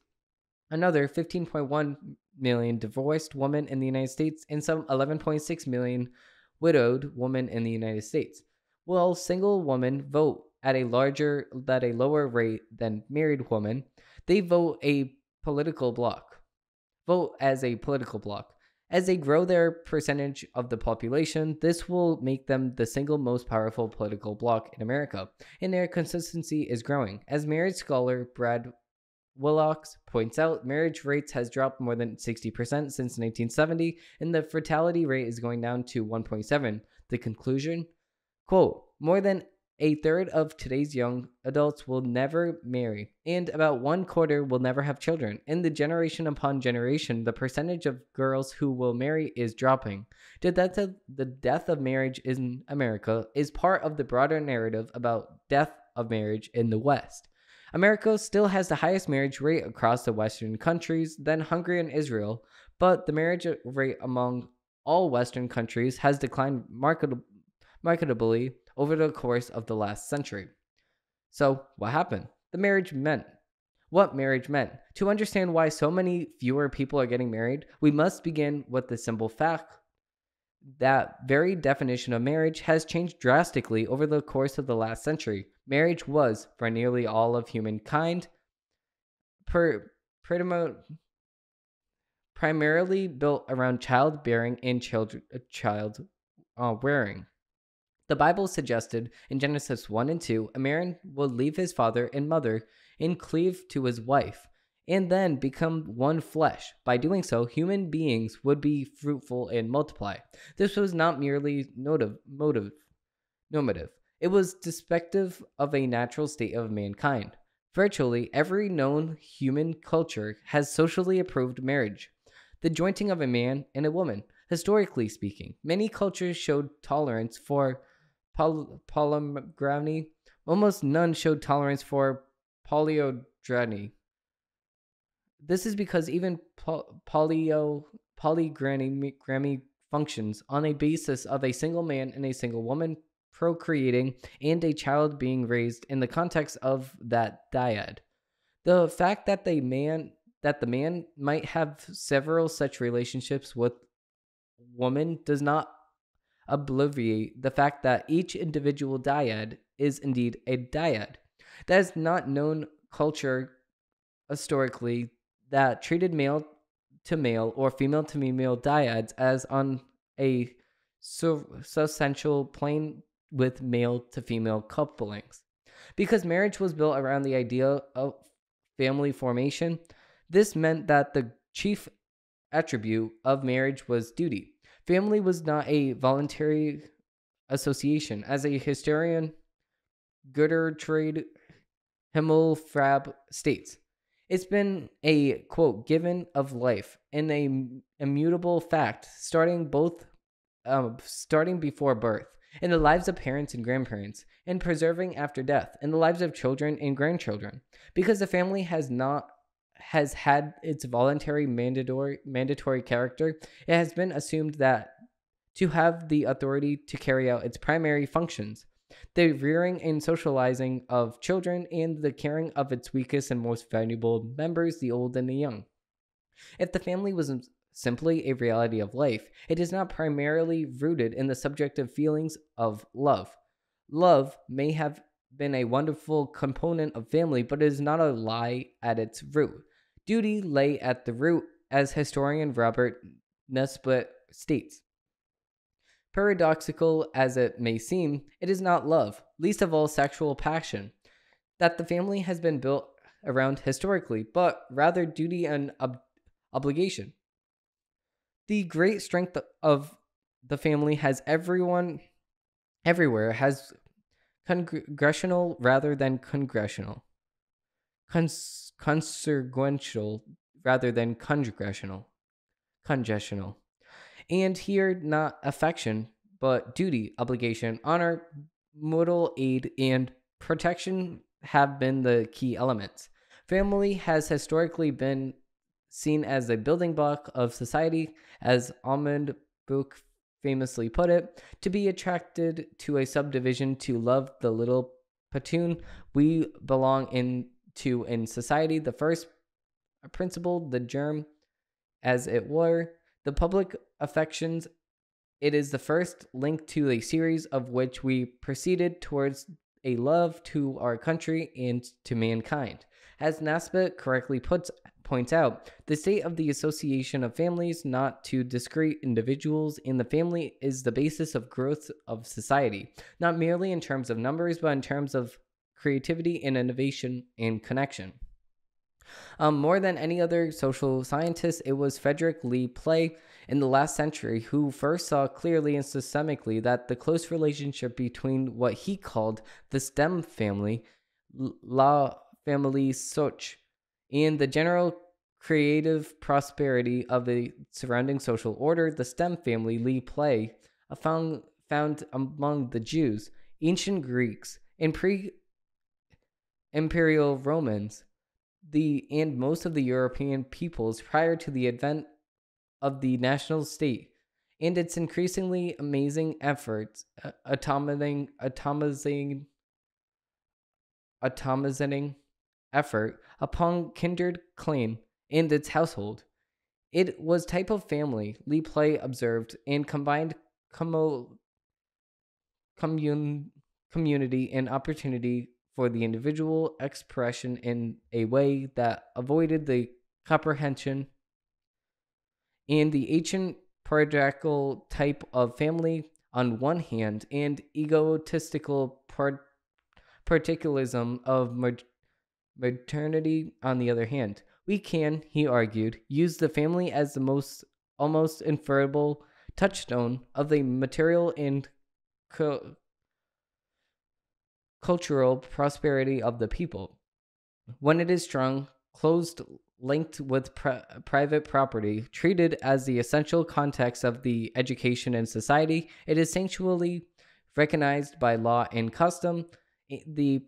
S1: Another 15.1 million divorced women in the United States, and some 11.6 million widowed women in the United States. While single women vote at a lower rate than married women, they vote as a political bloc. As they grow their percentage of the population, this will make them the single most powerful political bloc in America, and their consistency is growing. As marriage scholar Brad Willox points out, marriage rates has dropped more than 60% since 1970, and the fertility rate is going down to 1.7. The conclusion? Quote, more than a third of today's young adults will never marry, and about 1/4 will never have children. In the generation upon generation, the percentage of girls who will marry is dropping. The death of marriage in America is part of the broader narrative about death of marriage in the West. America still has the highest marriage rate across the Western countries than Hungary and Israel, but the marriage rate among all Western countries has declined markedly over the course of the last century. So, what happened? What marriage meant. To understand why so many fewer people are getting married, we must begin with the simple fact that very definition of marriage has changed drastically over the course of the last century. Marriage was, for nearly all of humankind, primarily built around childbearing and child rearing. The Bible suggested in Genesis 1 and 2, a man will leave his father and mother and cleave to his wife, and then become one flesh. By doing so, human beings would be fruitful and multiply. This was not merely normative. It was despictive of a natural state of mankind. Virtually every known human culture has socially approved marriage, the jointing of a man and a woman. Historically speaking, many cultures showed tolerance for polygamy. Almost none showed tolerance for polyandry. This is because even polygamy functions on a basis of a single man and a single woman procreating and a child being raised in the context of that dyad. The fact that the man might have several such relationships with woman does not obviate the fact that each individual dyad is indeed a dyad. That is not known culture historically that treated male to male or female to female dyads as on a substantial plane with male to female couplings. Because marriage was built around the idea of family formation, this meant that the chief attribute of marriage was duty. Family was not a voluntary association. As a historian, Gertrude Himmelfarb states, it's been a, quote, given of life and a immutable fact starting before birth, in the lives of parents and grandparents, and preserving after death, in the lives of children and grandchildren. Because the family has had its voluntary mandatory character, it has been assumed that to have the authority to carry out its primary functions, the rearing and socializing of children, and the caring of its weakest and most valuable members, the old and the young. If the family was simply a reality of life, it is not primarily rooted in the subjective feelings of love. Love may have been a wonderful component of family, but it is not a lie at its root. Duty lay at the root, as historian Robert Nesbitt states. Paradoxical as it may seem, it is not love, least of all sexual passion, that the family has been built around historically, but rather duty and obligation. The great strength of the family has everywhere has congressional rather than congressional, consequential rather than congestional, and here not affection but duty, obligation, honor, mutual aid, and protection have been the key elements. Family has historically been seen as a building block of society, as Almond Book famously put it, to be attracted to a subdivision, to love the little platoon we belong in society, the first principle, the germ, as it were, the public affections. It is the first link to a series of which we proceeded towards a love to our country and to mankind. As Nesbitt correctly points out, the state of the association of families, not to discrete individuals in the family, is the basis of growth of society, not merely in terms of numbers, but in terms of creativity and innovation and connection. More than any other social scientist, it was Frederick Lee Play in the last century who first saw clearly and systemically that the close relationship between what he called the STEM family, la famille soch, and the general creative prosperity of the surrounding social order, the STEM family, Lee Play found among the Jews, ancient Greeks, and pre-imperial Romans, and most of the European peoples prior to the advent of the national state, and its increasingly amazing efforts atomizing effort upon kindred claim and its household. It was type of family, Lee Play observed, and combined community and opportunity for the individual expression in a way that avoided the comprehension and the ancient patriarchal type of family on one hand and egotistical particularism of maternity on the other hand. We can, he argued, use the family as the most almost inferable touchstone of the material and cultural prosperity of the people. When it is strong, closed, linked with private property, treated as the essential context of the education and society, it is sanctually recognized by law and custom. The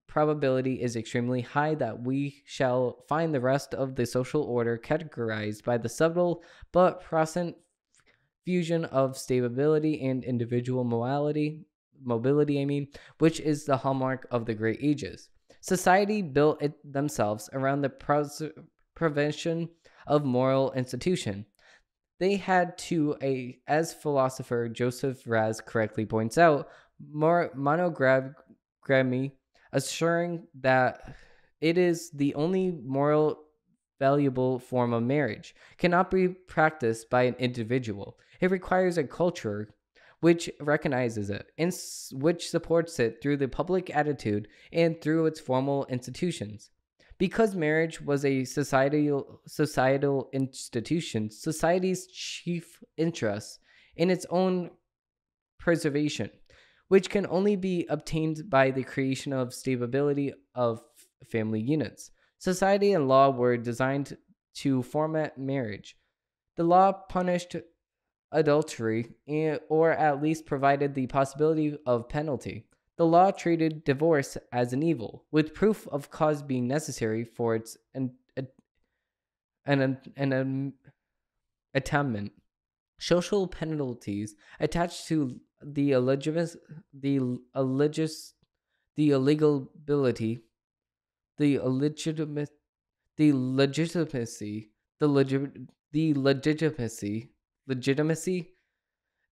S1: probability is extremely high that we shall find the rest of the social order categorized by the subtle but present fusion of stability and individual mobility, which is the hallmark of the great ages. Society built themselves around the prevention of moral institution. They had to, as philosopher Joseph Raz correctly points out, monogamy, assuring that it is the only moral valuable form of marriage, cannot be practiced by an individual. It requires a culture which recognizes it and which supports it through the public attitude and through its formal institutions. Because marriage was a societal institution, society's chief interest in its own preservation, which can only be obtained by the creation of stability of family units. Society and law were designed to format marriage. The law punished adultery, or at least provided the possibility of penalty. The law treated divorce as an evil, with proof of cause being necessary for its attainment. Social penalties attached to the legitimacy,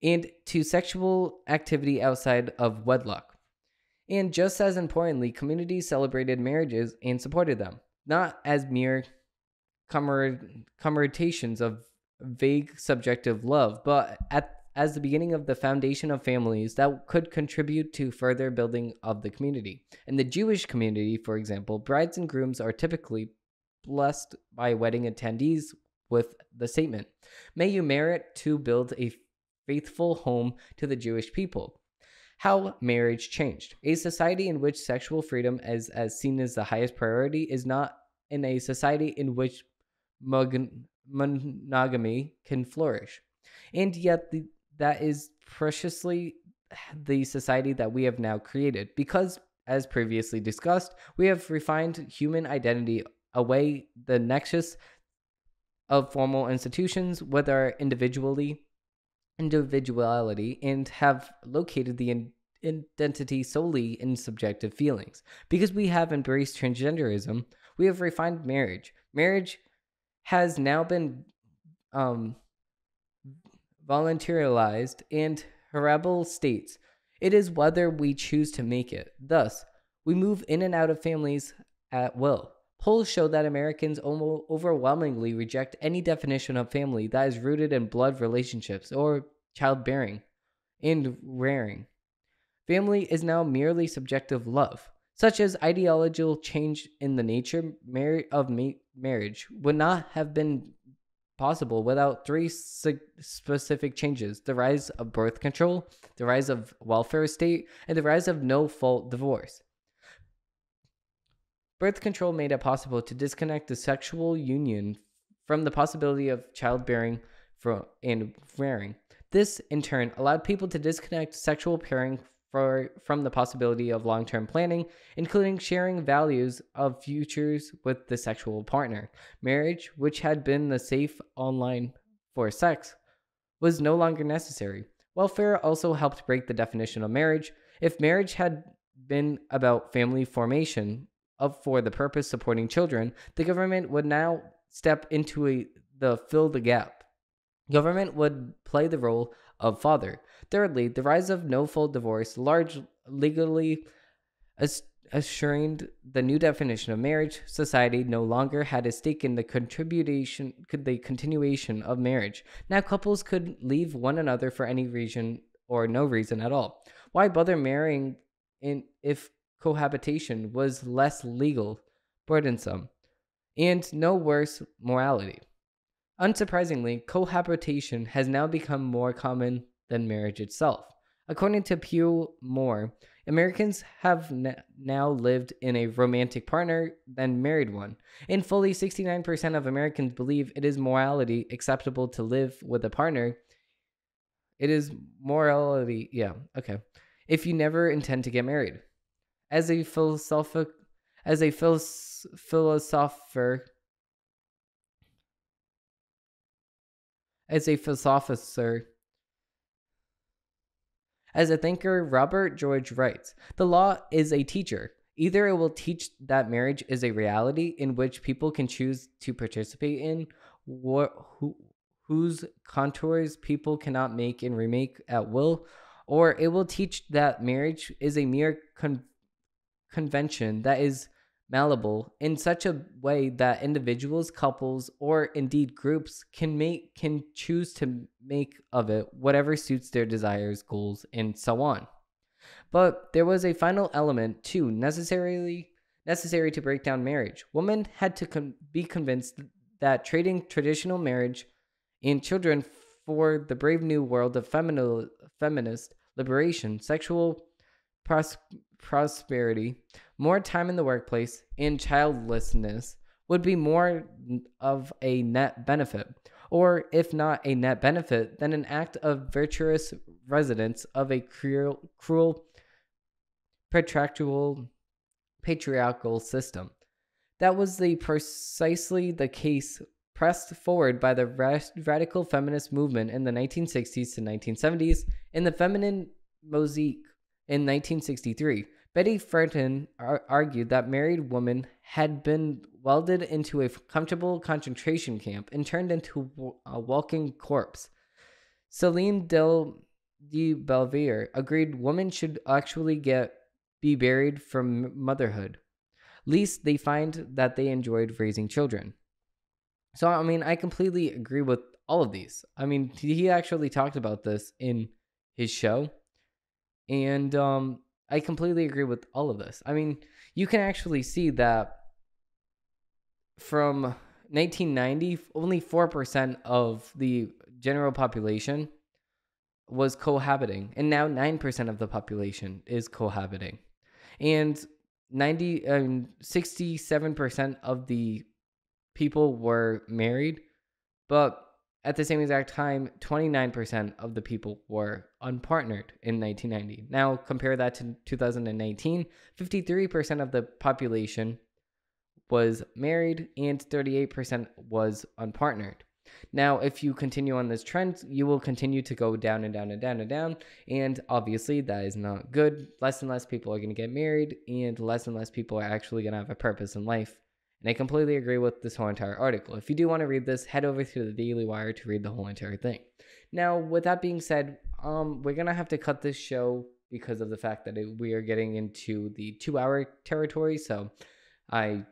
S1: and to sexual activity outside of wedlock. And just as importantly, communities celebrated marriages and supported them, not as mere commemorations of vague subjective love, but as the beginning of the foundation of families that could contribute to further building of the community. In the Jewish community, for example, brides and grooms are typically blessed by wedding attendees with the statement, "May you merit to build a faithful home to the Jewish people." How marriage changed. A society in which sexual freedom is as seen as the highest priority is not in a society in which monogamy can flourish. And yet that is preciously the society that we have now created, because, as previously discussed, we have refined human identity away the nexus of formal institutions with our individuality, and have located the identity solely in subjective feelings. Because we have embraced transgenderism, we have refined marriage. Marriage has now been voluntarized and Harable states, "It is whether we choose to make it." Thus, we move in and out of families at will. Polls show that Americans overwhelmingly reject any definition of family that is rooted in blood relationships or childbearing and rearing. Family is now merely subjective love. Such as ideological change in the nature of marriage would not have been possible without three specific changes: the rise of birth control, the rise of welfare state, and the rise of no-fault divorce. Birth control made it possible to disconnect the sexual union from the possibility of childbearing and rearing. This, in turn, allowed people to disconnect sexual pairing from the possibility of long-term planning, including sharing values of futures with the sexual partner. Marriage, which had been the safe online for sex, was no longer necessary. Welfare also helped break the definition of marriage. If marriage had been about family formation for the purpose of supporting children, the government would now step into fill the gap. Government would play the role of father. Thirdly, the rise of no-fault divorce, legally assuring the new definition of marriage. Society no longer had a stake in the continuation of marriage. Now couples could leave one another for any reason or no reason at all. Why bother marrying if cohabitation was less legal, burdensome, and no worse morality? Unsurprisingly, cohabitation has now become more common than marriage itself. According to Pew Moore, Americans have now lived in a romantic partner than married one, and fully 69% of Americans believe it is morality acceptable to live with a partner. It is morality, yeah, okay. If you never intend to get married. As a philosopher, as a philosopher, as a thinker, Robert George writes, "The law is a teacher. Either it will teach that marriage is a reality in which people can choose to participate in, whose contours people cannot make and remake at will, or it will teach that marriage is a mere convention that is malleable in such a way that individuals, couples, or indeed groups can choose to make of it whatever suits their desires, goals, and so on." But there was a final element too necessary to break down marriage. Women had to be convinced that trading traditional marriage and children for the brave new world of feminist liberation, sexual prosperity, more time in the workplace, and childlessness would be more of a net benefit, or if not a net benefit, then an act of virtuous residence of a cruel patriarchal system. That was precisely the case pressed forward by the radical feminist movement in the 1960s to 1970s and the feminine mosaic in 1963. Betty Friedan argued that married women had been welded into a comfortable concentration camp and turned into a walking corpse. Celine de Belvedere agreed women should actually be buried from motherhood. Least they find that they enjoyed raising children. So, I mean, I completely agree with all of these. I mean, he actually talked about this in his show. And I completely agree with all of this. I mean, you can actually see that from 1990, only 4% of the general population was cohabiting. And now 9% of the population is cohabiting. And 67% of the people were married, but at the same exact time, 29% of the people were unpartnered in 1990. Now, compare that to 2019, 53% of the population was married and 38% was unpartnered. Now, if you continue on this trend, you will continue to go down and down and down and down, and obviously that is not good. Less and less people are going to get married, and less people are actually going to have a purpose in life. And I completely agree with this whole entire article. If you do want to read this, head over to the Daily Wire to read the whole entire thing. Now, with that being said, we're going to have to cut this show because of the fact that we are getting into the 2-hour territory. So I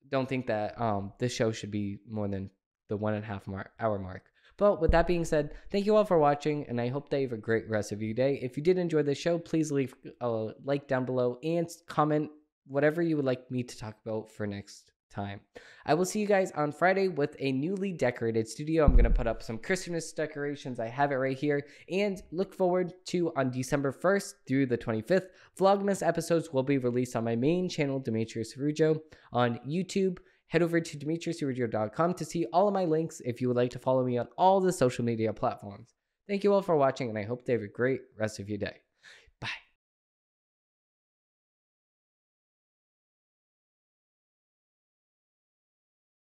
S1: don't think that this show should be more than the 1.5 hour mark. But with that being said, thank you all for watching, and I hope that you have a great rest of your day. If you did enjoy this show, please leave a like down below and comment whatever you would like me to talk about for next time. I will see you guys on Friday with a newly decorated studio. I'm going to put up some Christmas decorations. I have it right here, and look forward to on December 1st through the 25th. Vlogmas episodes will be released on my main channel, Demetrios Araujo, on YouTube. Head over to demetriosaraujo.com to see all of my links if you would like to follow me on all the social media platforms. Thank you all for watching, and I hope they have a great rest of your day.